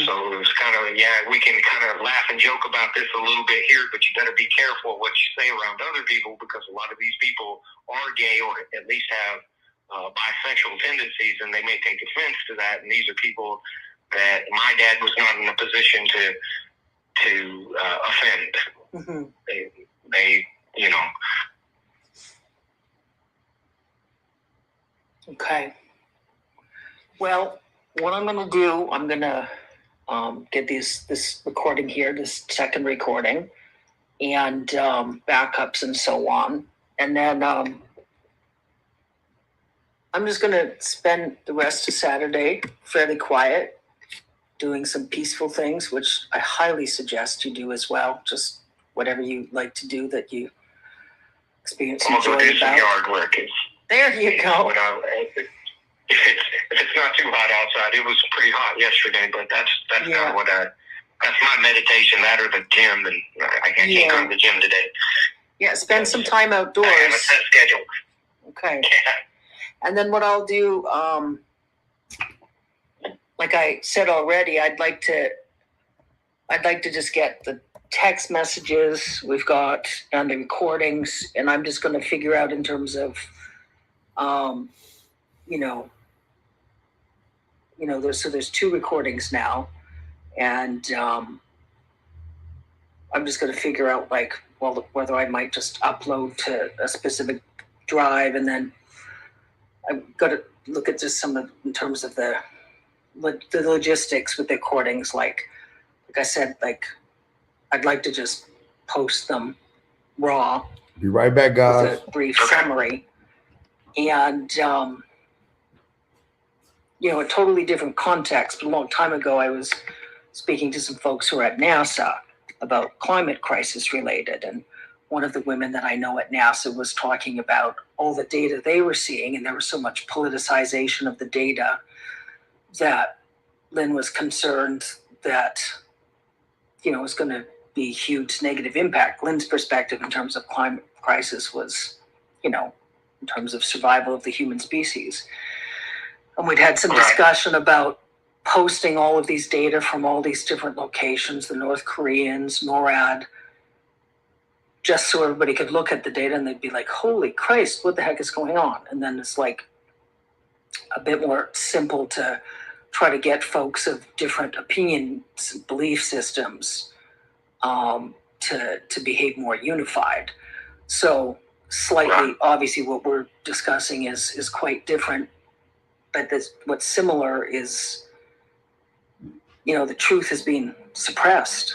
Speaker 3: So it was kind of, we can kind of laugh and joke about this a little bit here, but you got to be careful what you say around other people because a lot of these people are gay or at least have bisexual tendencies, and they may take offense to that. And these are people that my dad was not in a position to offend.
Speaker 2: Mm-hmm.
Speaker 3: They.
Speaker 2: Okay. Well, what I'm going to do, I'm going to get this recording here, this second recording, and backups and so on. And then I'm just going to spend the rest of Saturday fairly quiet, doing some peaceful things, which I highly suggest you do as well. Just whatever you like to do that you experience
Speaker 3: I'm
Speaker 2: joy
Speaker 3: gonna go do some
Speaker 2: about.
Speaker 3: yard work.
Speaker 2: There you go.
Speaker 3: If it's not too hot outside, it was pretty hot yesterday, but that's kind of what that's my meditation. That or the gym, and I can't go to the gym today.
Speaker 2: Yeah, spend some time outdoors.
Speaker 3: I have a set schedule.
Speaker 2: Okay. Yeah. And then what I'll do, like I said already, I'd like to just get the text messages we've got and the recordings, and I'm just going to figure out in terms of, there's 2 recordings now, and I'm just going to figure out whether I might just upload to a specific drive, and then I've got to look at just in terms of the logistics with the recordings. Like I said, I'd like to just post them raw.
Speaker 1: Be right back, guys.
Speaker 2: With a brief summary. And, a totally different context. But a long time ago, I was speaking to some folks who are at NASA about climate crisis related. And one of the women that I know at NASA was talking about all the data they were seeing. And there was so much politicization of the data that Lynn was concerned that, it was going to be a huge negative impact. Lynn's perspective in terms of climate crisis was, in terms of survival of the human species. And we'd had some discussion about posting all of these data from all these different locations, the North Koreans, NORAD, just so everybody could look at the data and they'd be like, holy Christ, what the heck is going on? And then it's like a bit more simple to try to get folks of different opinions, belief systems, to behave more unified. So slightly, obviously what we're discussing is quite different, but what's similar is, the truth is being suppressed.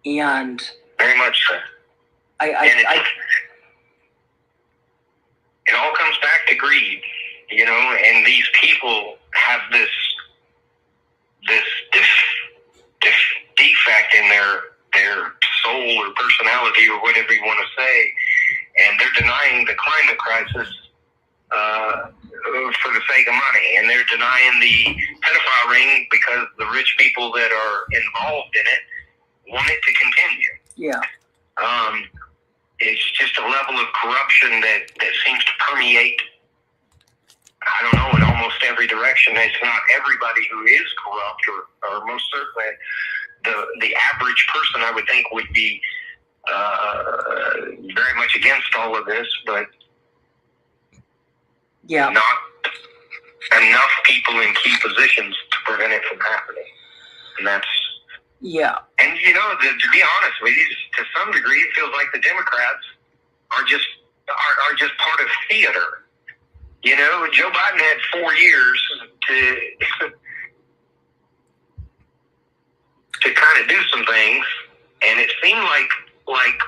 Speaker 2: And
Speaker 3: very much so. It all comes back to greed, and these people have this defect in their soul or personality or whatever you want to say, and they're denying the climate crisis for the sake of money, and they're denying the pedophile ring because the rich people that are involved in it want it to continue.
Speaker 2: Yeah.
Speaker 3: It's just a level of corruption that seems to permeate, I don't know, in almost every direction. It's not everybody who is corrupt, or most certainly the average person, I would think, would be very much against all of this, but not enough people in key positions to prevent it from happening. And that's...
Speaker 2: Yeah.
Speaker 3: And, to be honest with you, to some degree, it feels like the Democrats are just theater. You know, Joe Biden had 4 years to kind of do some things, and it seemed like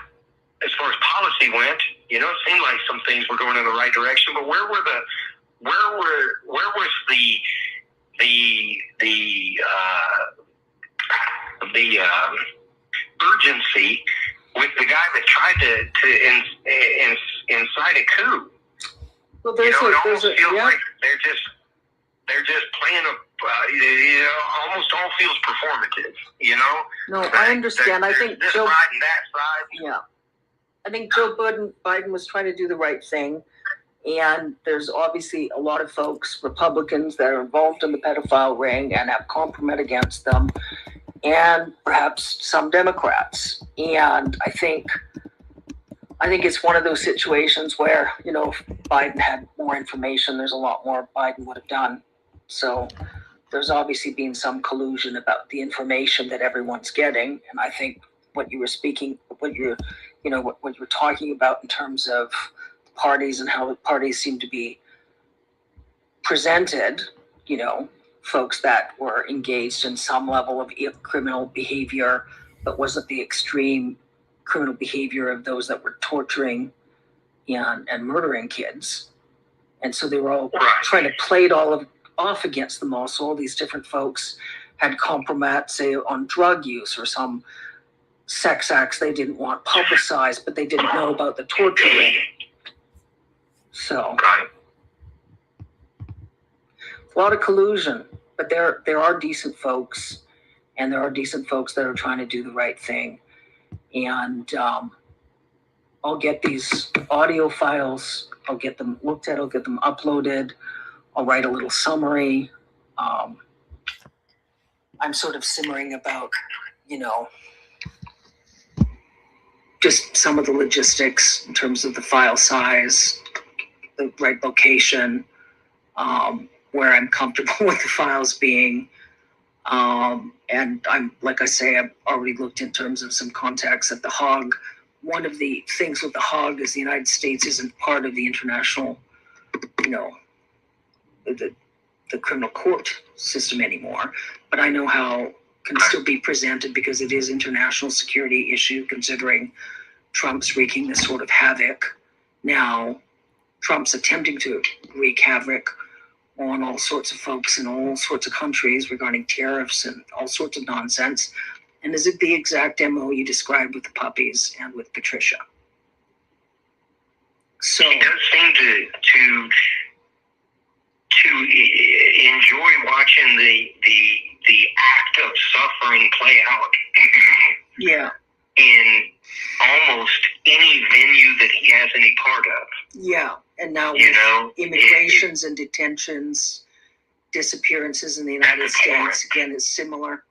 Speaker 3: as far as policy went, you know, it seemed like some things were going in the right direction. But where was the urgency with the guy that tried to incite a coup?
Speaker 2: Well, there's
Speaker 3: it
Speaker 2: a,
Speaker 3: almost feels
Speaker 2: yeah.
Speaker 3: like they're just playing almost all feels performative. You know.
Speaker 2: No, I understand. I think
Speaker 3: this
Speaker 2: Joe,
Speaker 3: side and that side.
Speaker 2: yeah, I think Joe Biden was trying to do the right thing, and there's obviously a lot of folks, Republicans, that are involved in the pedophile ring and have compromise against them, and perhaps some Democrats. And I think it's one of those situations where, you know, if Biden had more information, there's a lot more Biden would have done. So there's obviously been some collusion about the information that everyone's getting. And I think what you were talking about in terms of parties and how the parties seem to be presented, you know, folks that were engaged in some level of criminal behavior, but wasn't the extreme criminal behavior of those that were torturing and murdering kids. And so they were all trying to play it all off against them all. So all these different folks had compromise, say, on drug use or some sex acts they didn't want publicized, but they didn't know about the torturing. So a lot of collusion, but there are decent folks, and there are decent folks that are trying to do the right thing. And I'll get these audio files, I'll get them looked at, I'll get them uploaded, I'll write a little summary. I'm sort of simmering about, you know, just some of the logistics in terms of the file size, the right location, where I'm comfortable with the files being. And I'm, like I say, I've already looked in terms of some contacts at the Hague. One of the things with the Hague is the United States isn't part of the international, you know, the criminal court system anymore. But I know how can still be presented because it is international security issue, considering Trump's wreaking this sort of havoc. Now, Trump's attempting to wreak havoc on all sorts of folks in all sorts of countries regarding tariffs and all sorts of nonsense. And is it the exact MO you described with the puppies and with Patricia? So
Speaker 3: he does seem to enjoy watching the act of suffering play out.
Speaker 2: Yeah.
Speaker 3: In almost any venue that he has any part of.
Speaker 2: Yeah. And now
Speaker 3: you know,
Speaker 2: immigrations and detentions, disappearances in the United States, again, is similar.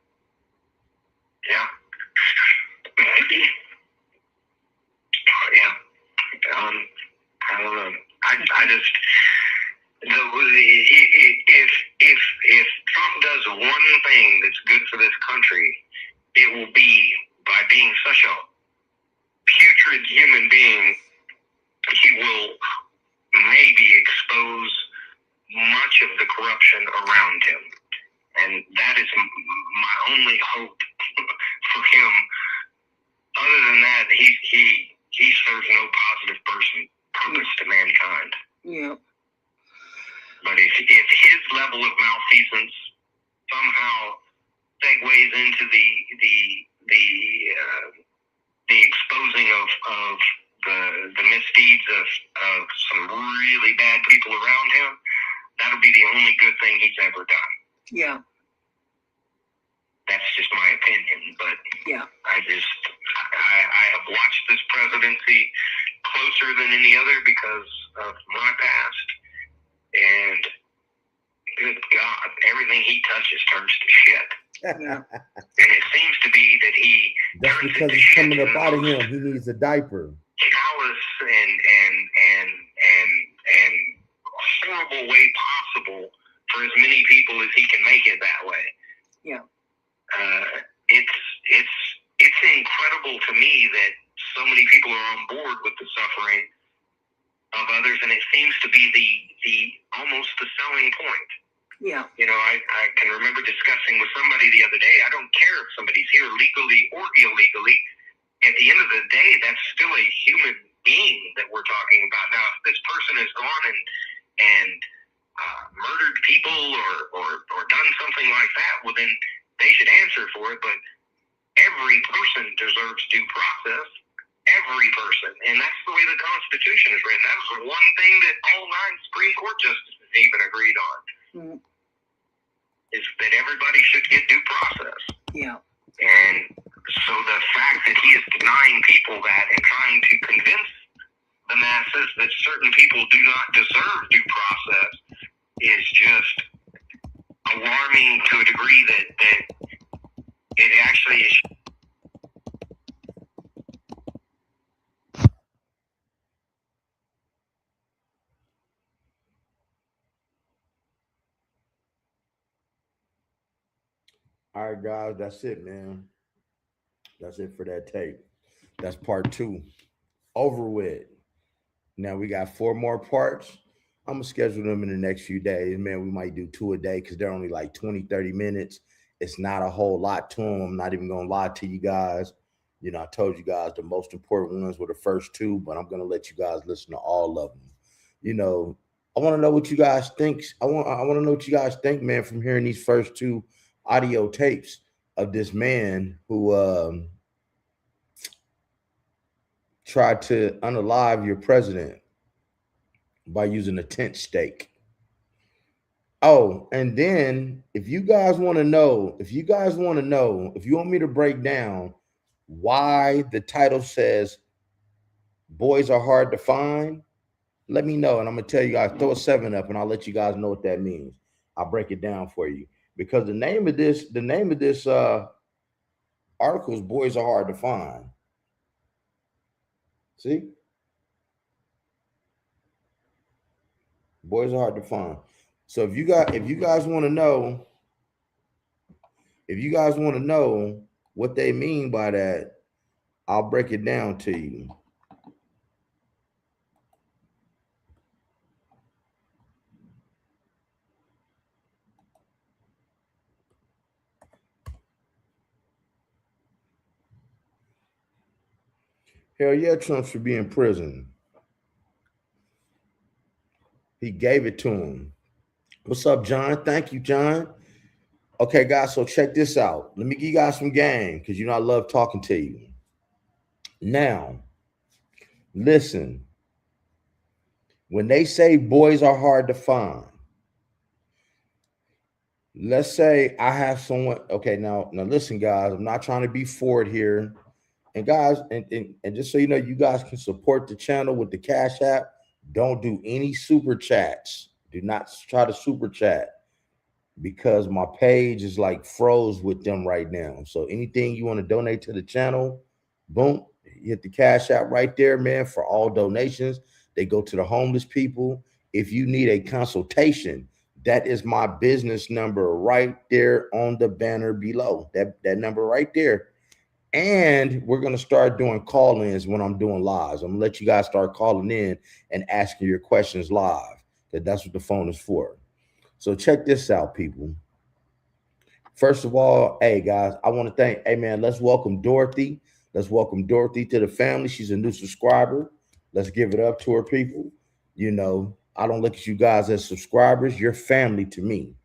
Speaker 3: Yeah. Yeah. I don't know. I just, if Trump does one thing that's good for this country, it will be by being such a putrid human being, he will maybe expose much of the corruption around him. And that is my only hope for him. Other than that, he serves no positive purpose to mankind.
Speaker 2: Yeah.
Speaker 3: But if his level of malfeasance somehow segues into the exposing of the misdeeds of some really bad people around him, that'll be the only good thing he's ever done.
Speaker 2: Yeah.
Speaker 3: That's just my opinion, but
Speaker 2: yeah.
Speaker 3: I have watched this presidency closer than any other because of my past, and good God, everything he touches turns to shit.
Speaker 2: Yeah.
Speaker 3: And it seems to be that he
Speaker 1: That's because it's coming up out of him. He needs a diaper.
Speaker 3: Callous and horrible way possible for as many people as he can make it that way.
Speaker 2: Yeah.
Speaker 3: It's incredible to me that so many people are on board with the suffering of others, and it seems to be the almost the selling point.
Speaker 2: Yeah.
Speaker 3: You know, I can remember discussing with somebody the other day, I don't care if somebody's here legally or illegally. At the end of the day, that's still a human being that we're talking about. Now, if this person has gone and murdered people or done something like that, well, then they should answer for it. But every person deserves due process. Every person. And that's the way the Constitution is written. That was the one thing that all 9 Supreme Court justices even agreed on. Mm-hmm. Is that everybody should get due process.
Speaker 2: Yeah.
Speaker 3: And so the fact that he is denying people that and trying to convince the masses that certain people do not deserve due process is just alarming to a degree that it actually is.
Speaker 1: All right, guys, that's it, man. That's it for that tape. That's part 2. Over with. Now we got 4 more parts. I'm gonna schedule them in the next few days. Man, we might do 2 a day because they're only like 20, 30 minutes. It's not a whole lot to them. I'm not even gonna lie to you guys. You know, I told you guys the most important ones were the first 2, but I'm gonna let you guys listen to all of them. You know, I want to know what you guys think. I want to know what you guys think, man, from hearing these first 2 audio tapes of this man who tried to unalive your president by using a tent stake. Oh, and then if you guys want to know, if you want me to break down why the title says boys are hard to find, let me know. And I'm gonna tell you guys, throw a 7 up and I'll let you guys know what that means. I'll break it down for you. Because the name of this article is Boys Are Hard to Find. See? Boys are hard to find. So if you guys want to know, what they mean by that, I'll break it down to you. Hell yeah, Trump should be in prison. He gave it to him. What's up, John? Thank you, John. Okay, guys, so check this out. Let me give you guys some game because you know I love talking to you. Now, listen. When they say boys are hard to find, let's say I have someone. Okay, now listen, guys. I'm not trying to be forward here. And guys, and just so you know, you guys can support the channel with the Cash App. Don't do any super chats. Do not try to super chat because my page is like froze with them right now. So anything you want to donate to the channel, boom, hit the Cash App right there, man, for all donations. They go to the homeless people. If you need a consultation, that is my business number right there on the banner below. That number right there. And we're going to start doing call-ins when I'm doing lives. I'm going to let you guys start calling in and asking your questions live. That's what the phone is for. So check this out, people. First of all, hey, guys, I want to thank, hey, man, let's welcome Dorothy. Let's welcome Dorothy to the family. She's a new subscriber. Let's give it up to her, people. You know, I don't look at you guys as subscribers. You're family to me.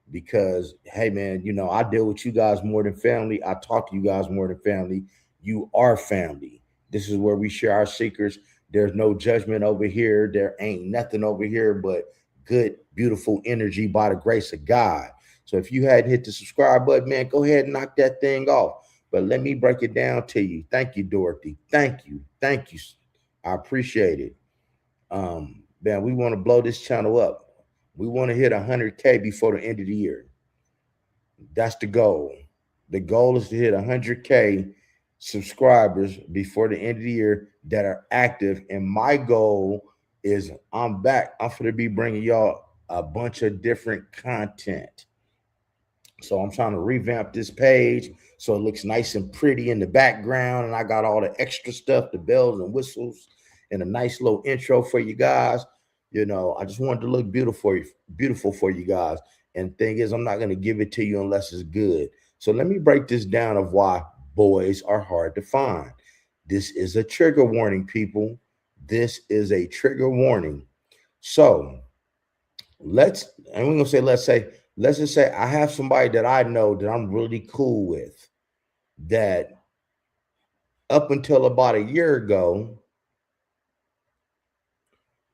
Speaker 1: Because hey man, you know, I deal with you guys more than family. I talk to you guys more than family. You are family. This is where we share our secrets. There's no judgment over here. There ain't nothing over here but good, beautiful energy by the grace of God. So if you hadn't hit the subscribe button, man, go ahead and knock that thing off. But let me break it down to you. Thank you, Dorothy. Thank you. I appreciate it. Man, we want to blow this channel up. We want to hit 100K before the end of the year. That's the goal. The goal is to hit 100K subscribers before the end of the year that are active. And my goal is I'm back. I'm going to be bringing y'all a bunch of different content. So I'm trying to revamp this page so it looks nice and pretty in the background. And I got all the extra stuff, the bells and whistles and a nice little intro for you guys. I just wanted to look beautiful for you guys. And thing is, I'm not going to give it to you unless it's good. So let me break this down of why boys are hard to find. This is a trigger warning, people. This is a trigger warning. So let's just say I have somebody that I know that I'm really cool with, that up until about a year ago.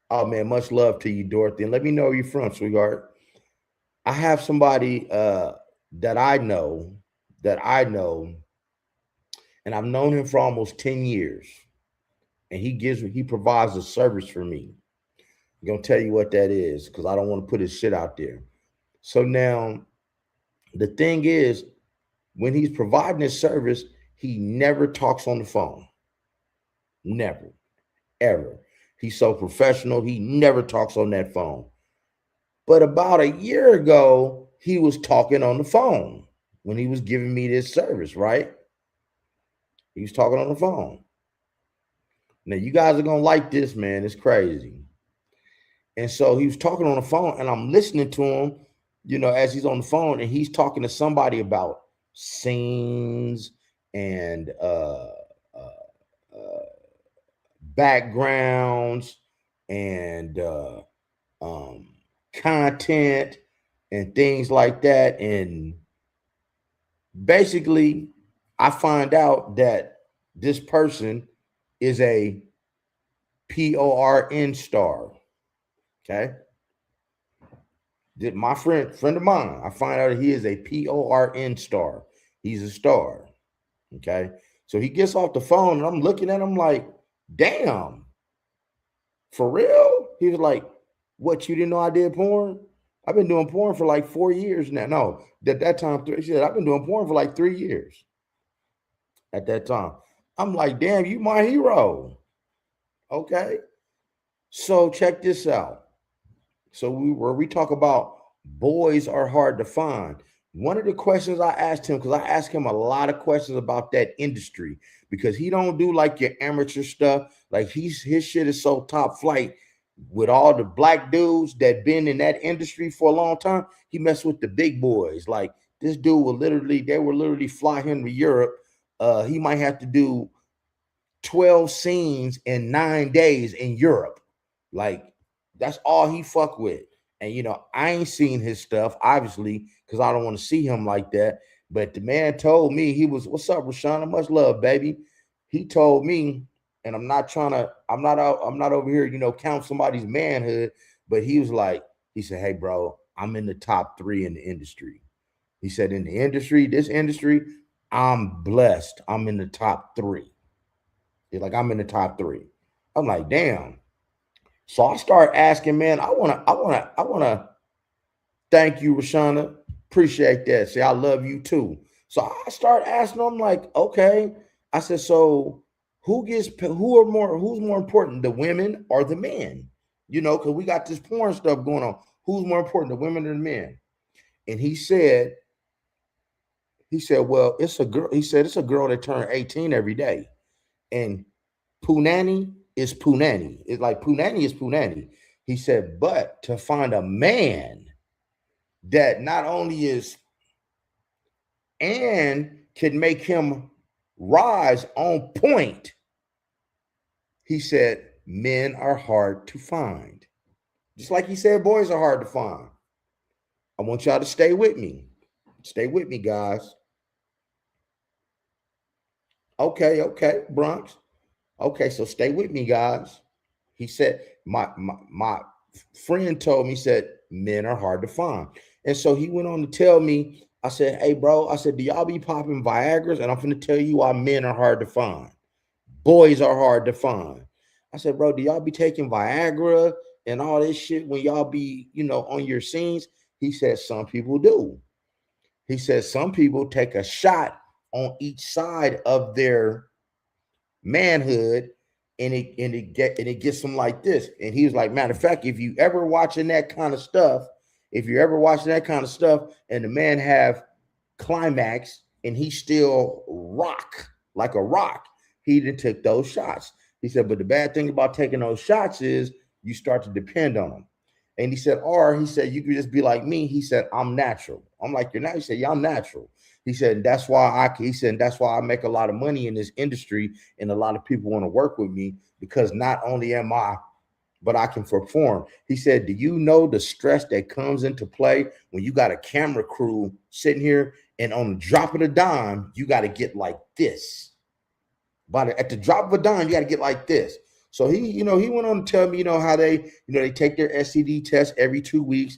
Speaker 1: Oh man, much love to you, Dorothy. And let me know where you're from, sweetheart. I have somebody that I know, and I've known him for almost 10 years. And he provides a service for me. I'm gonna tell you what that is, because I don't want to put his shit out there. So now the thing is, when he's providing his service, he never talks on the phone. Never, ever. He's so professional, he never talks on that phone. But about a year ago, he was talking on the phone when he was giving me this service, right? He was talking on the phone. Now, you guys are going to like this, man. It's crazy. And so he was talking on the phone, and I'm listening to him, as he's on the phone, and he's talking to somebody about scenes and backgrounds and content and things like that. And basically, I find out that this person is a PORN star. Okay. My friend of mine, I find out that he is a PORN star. He's a star. Okay. So he gets off the phone and I'm looking at him like, damn, for real? He was like, what, you didn't know I did porn? I've been doing porn for like 4 years now. No, at that time, he said, I've been doing porn for like 3 years. At that time, I'm like, damn, you my hero. Okay. So check this out. So we talk about boys are hard to find. One of the questions I asked him, because I asked him a lot of questions about that industry, because he don't do like your amateur stuff. Like his shit is so top flight with all the black dudes that been in that industry for a long time. He messed with the big boys. Like this dude they will literally fly him to Europe. He might have to do 12 scenes in 9 days in Europe. Like that's all he fuck with. And I ain't seen his stuff, obviously, because I don't want to see him like that. But the man told me, what's up, Rashana? Much love, baby. He told me, and I'm not over here, count somebody's manhood, but he said, hey, bro, I'm in the top 3 in the industry. He said, in the industry, this industry, I'm blessed. I'm in the top 3. He's like, I'm in the top 3. I'm like, damn. So I start asking, man, I wanna thank you, Rashana. Appreciate that. Say I love you too. So I start asking them, like, okay. I said, so who's more important, the women or the men? Because we got this porn stuff going on. Who's more important, the women or the men? And he said, well, it's a girl. He said it's a girl that turned 18 every day. And punani is punani. It's like punani is punani. He said, but to find a man that not only is and can make him rise on point, he said, men are hard to find. Just like he said, boys are hard to find. I want y'all to stay with me. Stay with me, guys. Okay, Bronx. Okay, so stay with me, guys. He said, my friend told me, he said, men are hard to find. And so he went on to tell me, I said, hey, bro, I said, do y'all be popping Viagra's? And I'm going to tell you why men are hard to find. Boys are hard to find. I said, bro, do y'all be taking Viagra and all this shit when y'all be, on your scenes? He said, some people do. He said, some people take a shot on each side of their manhood, and it gets them like this. And he was like, matter of fact, if you ever watching that kind of stuff, and the man have climax and he still rock like a rock, he didn't take those shots. He said, but the bad thing about taking those shots is you start to depend on them. And he said, or he said, you could just be like me. He said, I'm natural. I'm like, you're not. He said, yeah, I'm natural. He said, that's why that's why I make a lot of money in this industry. And a lot of people want to work with me because not only am I, but I can perform. He said, do you know the stress that comes into play when you got a camera crew sitting here and on the drop of a dime, you got to get like this. At the drop of a dime, you got to get like this. So he went on to tell me, how they take their STD test every 2 weeks.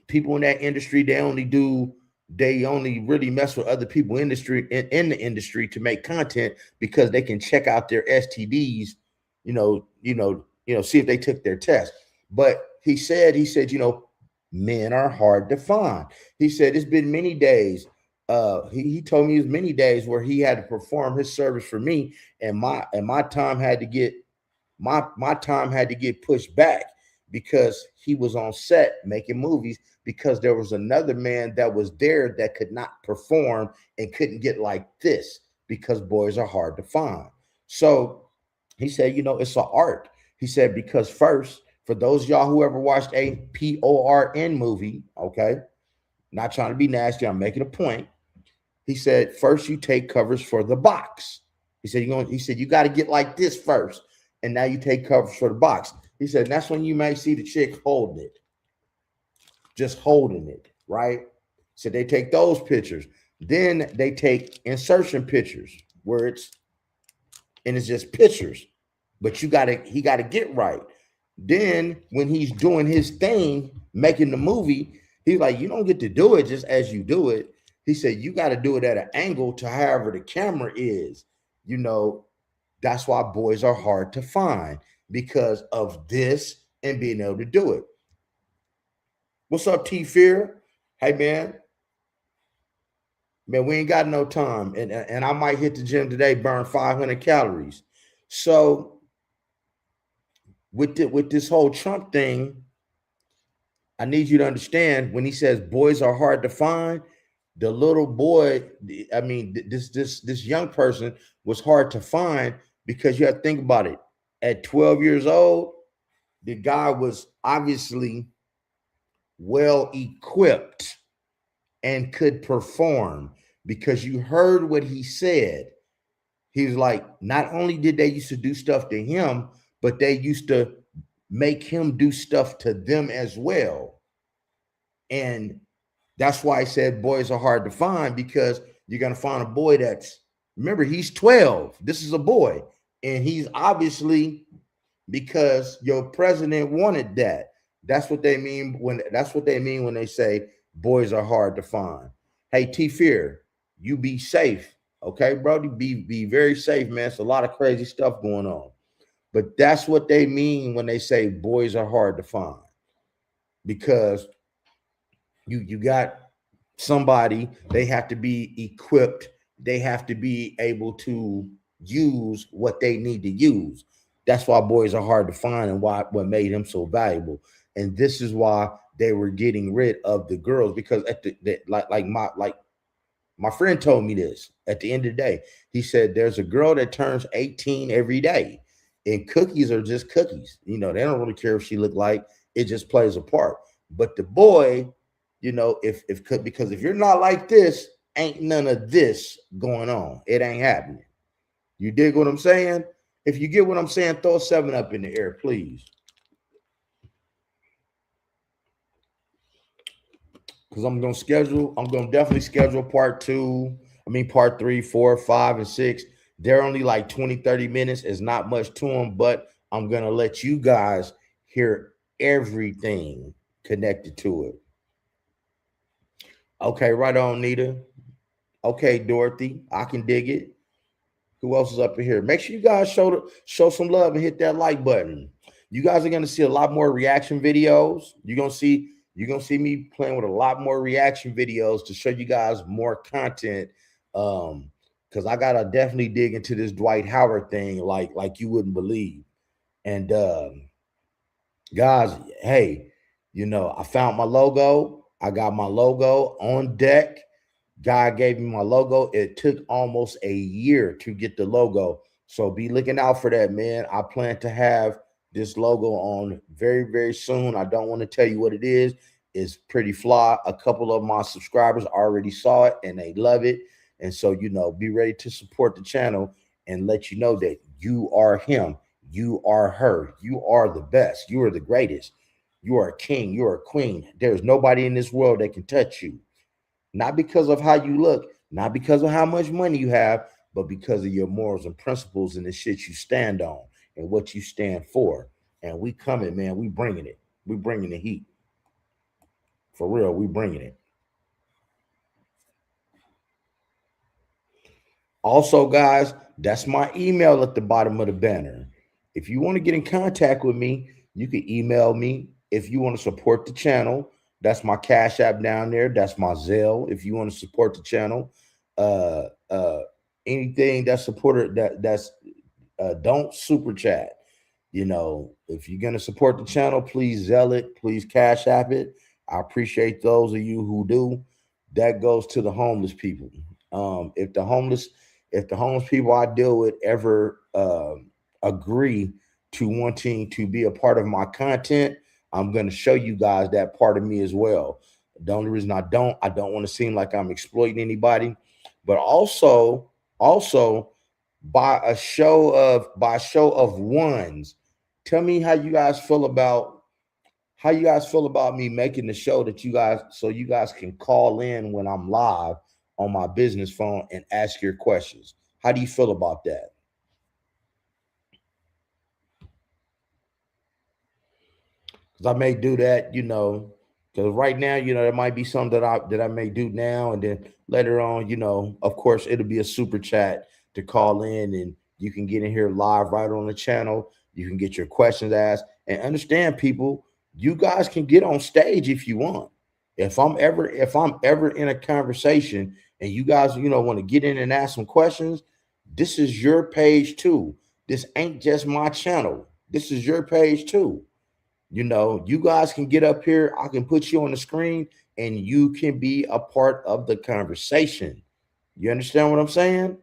Speaker 1: People in that industry, they only really mess with other people in the industry to make content because they can check out their STDs, see if they took their test. But he said, men are hard to find. He said it's been many days. He told me it was many days where he had to perform his service for me, and my time had to get pushed back because he was on set making movies because there was another man that was there that could not perform and couldn't get like this because boys are hard to find. So he said, it's an art. He said, because first, for those of y'all who ever watched a PORN movie, okay, not trying to be nasty, I'm making a point. He said, first you take covers for the box. He said, you got to get like this first. And now you take covers for the box. He said, and that's when you may see the chick holding it. Just holding it, right? So they take those pictures. Then they take insertion pictures where it's just pictures. But he got to get right. Then when he's doing his thing, making the movie, he's like, you don't get to do it just as you do it. He said, you got to do it at an angle to however the camera is. That's why boys are hard to find because of this and being able to do it. What's up, T-Fear? Hey, man. Man, we ain't got no time. And I might hit the gym today, burn 500 calories. So with this whole Trump thing, I need you to understand when he says boys are hard to find, the little boy, I mean, this young person was hard to find because you have to think about it. At 12 years old, the guy was obviously well equipped and could perform because you heard what he said. He's like, not only did they used to do stuff to him, but they used to make him do stuff to them as well. And that's why I said boys are hard to find because you're going to find a boy remember, he's 12. This is a boy. And he's obviously, because your president wanted that. That's what they mean when they say boys are hard to find. Hey, T-Fear, you be safe. Okay, bro? Be very safe, man. It's a lot of crazy stuff going on. But that's what they mean when they say boys are hard to find. Because you got somebody, they have to be equipped. They have to be able to use what they need to use. That's why boys are hard to find and what made him so valuable. And this is why they were getting rid of the girls, because at my friend told me this at the end of the day. He said there's a girl that turns 18 every day, and cookies are just cookies. They don't really care if she look like, it just plays a part. But the boy, because if you're not like this, ain't none of this going on. It ain't happening. You dig what I'm saying? If you get what I'm saying, throw a 7 up in the air, please. Because I'm going to definitely schedule part 3, 4, 5, and 6. They're only like 20, 30 minutes. It's not much to them, but I'm going to let you guys hear everything connected to it. Okay, right on, Nita. Okay, Dorothy, I can dig it. Who else is up in here? Make sure you guys show some love and hit that like button. You guys are going to see a lot more reaction videos. You're going to see me playing with a lot more reaction videos to show you guys more content. Because I gotta definitely dig into this Dwight Howard thing like you wouldn't believe. And guys, hey, I found my logo. I got my logo on deck. God gave me my logo. It took almost a year to get the logo, So be looking out for that, man. I plan to have this logo on very, very soon. I don't want to tell you what it is. It's pretty fly. A couple of my subscribers already saw it and they love it. And so, be ready to support the channel and let you know that you are him. You are her. You are the best. You are the greatest. You are a king. You are a queen. There's nobody in this world that can touch you. Not because of how you look, not because of how much money you have, but because of your morals and principles and the shit you stand on and what you stand for. And we coming, man. We bringing it. We bringing the heat. For real, we bringing it. Also, guys, that's my email at the bottom of the banner. If you want to get in contact with me, you can email me. If you want to support the channel, that's my Cash App down there. That's my Zelle. If you want to support the channel, uh, uh, anything that's supported that's don't super chat. If you're gonna support the channel, please Zelle it, please Cash App it. I appreciate those of you who do. That goes to the homeless people. If the homeless people I deal with ever agree to wanting to be a part of my content, I'm going to show you guys that part of me as well. The only reason I don't want to seem like I'm exploiting anybody, but also by a show of ones, tell me how you guys feel about me making the show so you guys can call in when I'm live on my business phone and ask your questions. How do you feel about that? Because I may do that, because right now, there might be some that I may do now, and then later on, of course, it'll be a super chat to call in, and you can get in here live right on the channel. You can get your questions asked, and understand, people, you guys can get on stage if you want. If I'm ever in a conversation and you guys, want to get in and ask some questions, this is your page too. This ain't just my channel. This is your page too. You guys can get up here. I can put you on the screen and you can be a part of the conversation. You understand what I'm saying?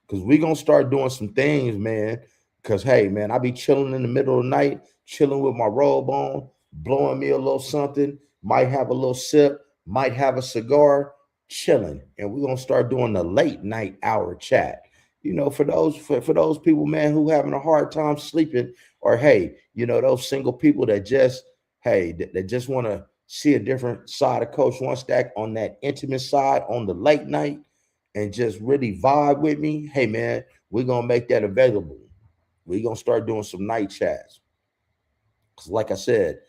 Speaker 1: Because we're going to start doing some things, man. Because, hey, man, I be chilling in the middle of the night, chilling with my robe on, blowing me a little something, might have a little sip, might have a cigar, chilling. And we're going to start doing the late night hour chat. For those people, man, who having a hard time sleeping, or hey, those single people that just want to see a different side of Coach One Stack on that intimate side on the late night and just really vibe with me, hey man, we're gonna make that available. We're gonna start doing some night chats. Cause like I said,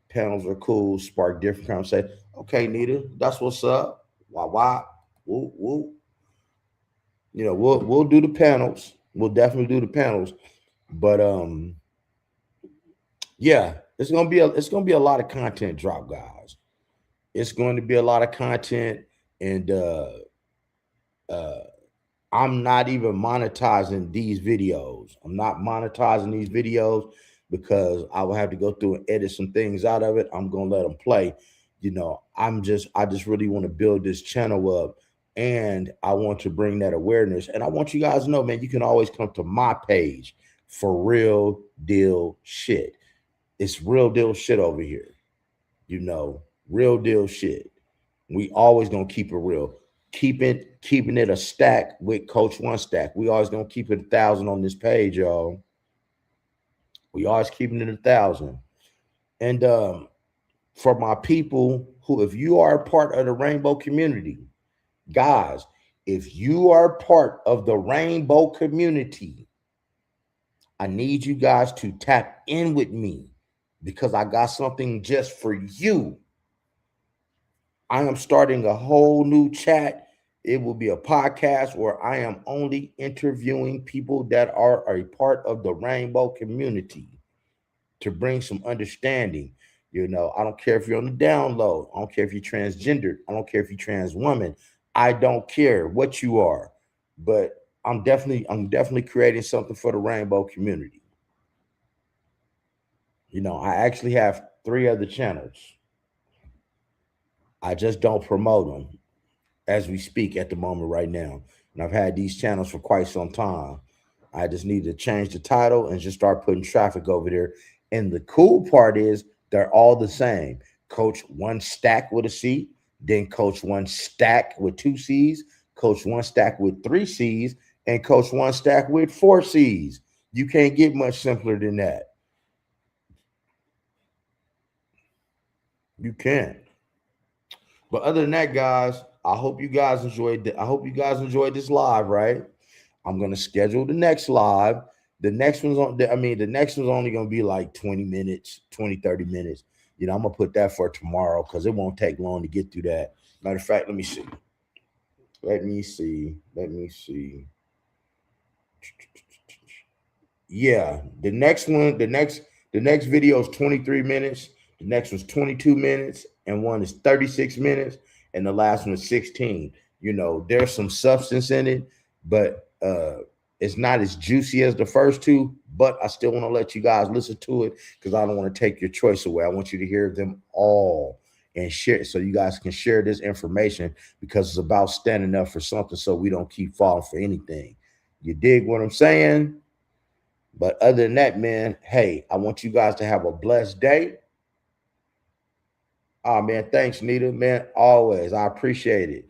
Speaker 1: panels are cool, spark different conversation. Okay, Nita, that's what's up. Why? Woo, woo. We'll do the panels. We'll definitely do the panels. But yeah, it's gonna be a lot of content drop, guys. It's going to be a lot of content, and uh I'm not even monetizing these videos. I'm not monetizing these videos because I will have to go through and edit some things out of it. I'm gonna let them play. I just really want to build this channel up, and I want to bring that awareness. And I want you guys to know, man, you can always come to my page for real deal shit. It's real deal shit over here. Real deal shit. We always gonna keep it real. Keeping it a stack with Coach One Stack. We always gonna keep it 1,000 on this page, y'all. We always keeping it 1,000. And for my people who, if you are a part of the rainbow community, guys, if you are part of the rainbow community, I need you guys to tap in with me because I got something just for you. I am starting a whole new chat. It will be a podcast where I am only interviewing people that are a part of the rainbow community to bring some understanding. I don't care if you're on the down low. I don't care if you're transgendered. I don't care if you're trans woman. I don't care what you are, but I'm definitely creating something for the rainbow community. I actually have 3 other channels. I just don't promote them as we speak at the moment right now. and I've had these channels for quite some time. I just need to change the title and just start putting traffic over there. And the cool part is they're all the same. Coach one stack with a C, then coach one stack with 2 C's, coach one stack with 3 C's, and coach one stack with 4 C's. You can't get much simpler than that. You can't. But other than that, guys, I hope you guys enjoyed. I hope you guys enjoyed this live. Right? I'm gonna schedule the next live. The next one's on. I mean, the next one's only gonna be like 20 minutes, 20, 30 minutes. You know, I'm gonna put that for tomorrow because it won't take long to get through that. Matter of fact, let me see. Let me see. Let me see. Yeah, the next video is 23 minutes. The next one's 22 minutes, and one is 36 minutes, and the last one is 16. You know, there's some substance in it, but it's not as juicy as the first two. But I still want to let you guys listen to it because I don't want to take your choice away. I want you to hear them all and share, so you guys can share this information because it's about standing up for something, so we don't keep falling for anything. You dig what I'm saying? But other than that, man, hey, I want you guys to have a blessed day. Oh, man, thanks, Nita, man. Always. I appreciate it.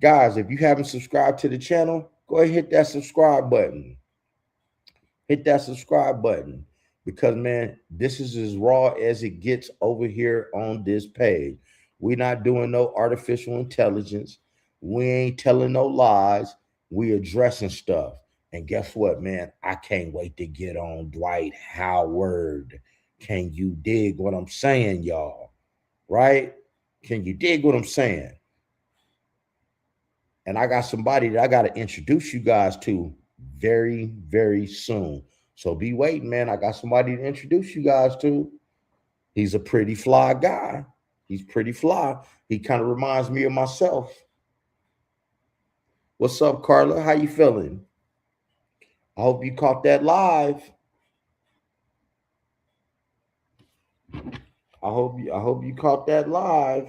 Speaker 1: Guys, if you haven't subscribed to the channel, go ahead and hit that subscribe button. Hit that subscribe button because, man, this is as raw as it gets over here on this page. We're not doing no artificial intelligence. We ain't telling no lies. We addressing stuff. And guess what, man? I can't wait to get on Dwight Howard. Can you dig what I'm saying, y'all? Right? Can you dig what I'm saying? And I got somebody that I got to introduce you guys to very, very soon. So be waiting, man. I got somebody to introduce you guys to. He's a pretty fly guy. He's pretty fly. He kind of reminds me of myself. What's up, Carla? How you feeling? I hope you caught that live. I hope you caught that live.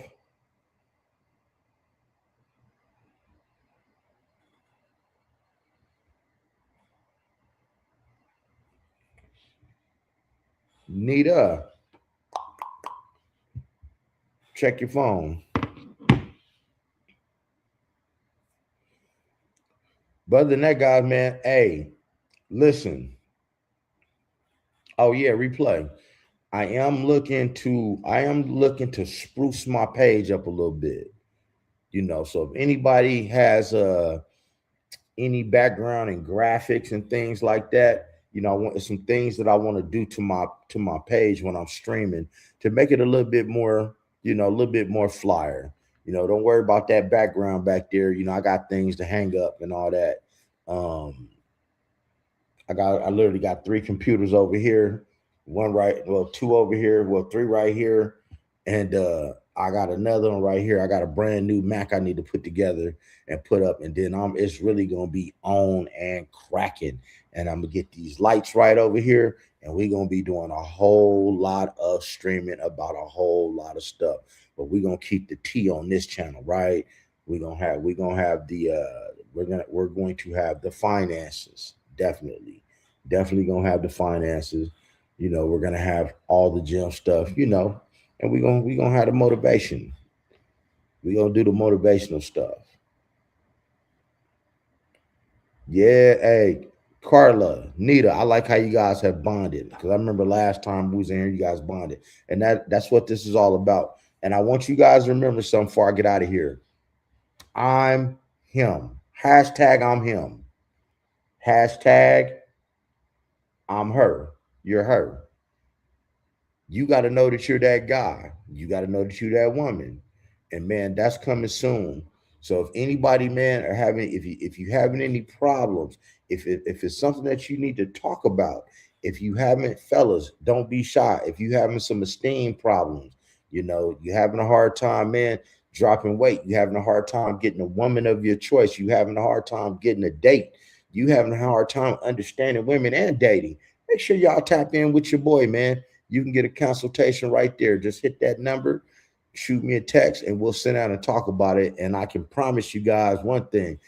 Speaker 1: Nita, check your phone. But other than that, guys, man, hey, listen. Oh yeah, replay. I am looking to spruce my page up a little bit. You know, so if anybody has any background in graphics and things like that, you know, I want some things that I want to do to my page when I'm streaming to make it a little bit more, you know, a little bit more flyer. You know, don't worry about that background back there. You know, I got things to hang up and all that. I literally got 3 computers over here, two over here, 3 right here, and I got another one right here. I got a brand new Mac I need to put together and put up, and then it's really gonna be on and cracking. And I'm gonna get these lights right over here, and we're gonna be doing a whole lot of streaming about a whole lot of stuff. But we're gonna keep the T on this channel, right? We're gonna have the we're going to have the finances. Definitely gonna have the finances. You know, we're gonna have all the gym stuff, you know, and we're gonna have the motivation. We're gonna do the motivational stuff. Yeah, hey, Carla, Nita, I like how you guys have bonded because I remember last time we was in here, you guys bonded, and that's what this is all about. And I want you guys to remember something before I get out of here. I'm him. Hashtag I'm him. Hashtag I'm her. You're her. You got to know that you're that guy. You got to know that you're that woman. And man, that's coming soon. So if anybody, man, are having, if you having any problems, if it's something that you need to talk about, if you haven't, fellas, don't be shy. If you having some esteem problems, you know, you having a hard time, man, dropping weight, you having a hard time getting a woman of your choice, you having a hard time getting a date, you having a hard time understanding women and dating, make sure y'all tap in with your boy, man. You can get a consultation right there. Just hit that number, shoot me a text, and we'll sit down and talk about it. And I can promise you guys one thing.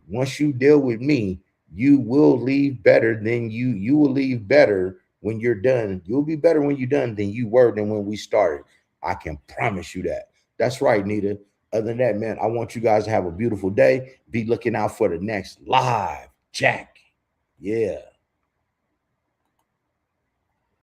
Speaker 1: once you deal with me, you will leave better than you will leave better when you're done. You'll be better when you're done than you were than when we started. I can promise you that. That's right, Nita. Other than that, man, I want you guys to have a beautiful day. Be looking out for the next live Jack. Yeah.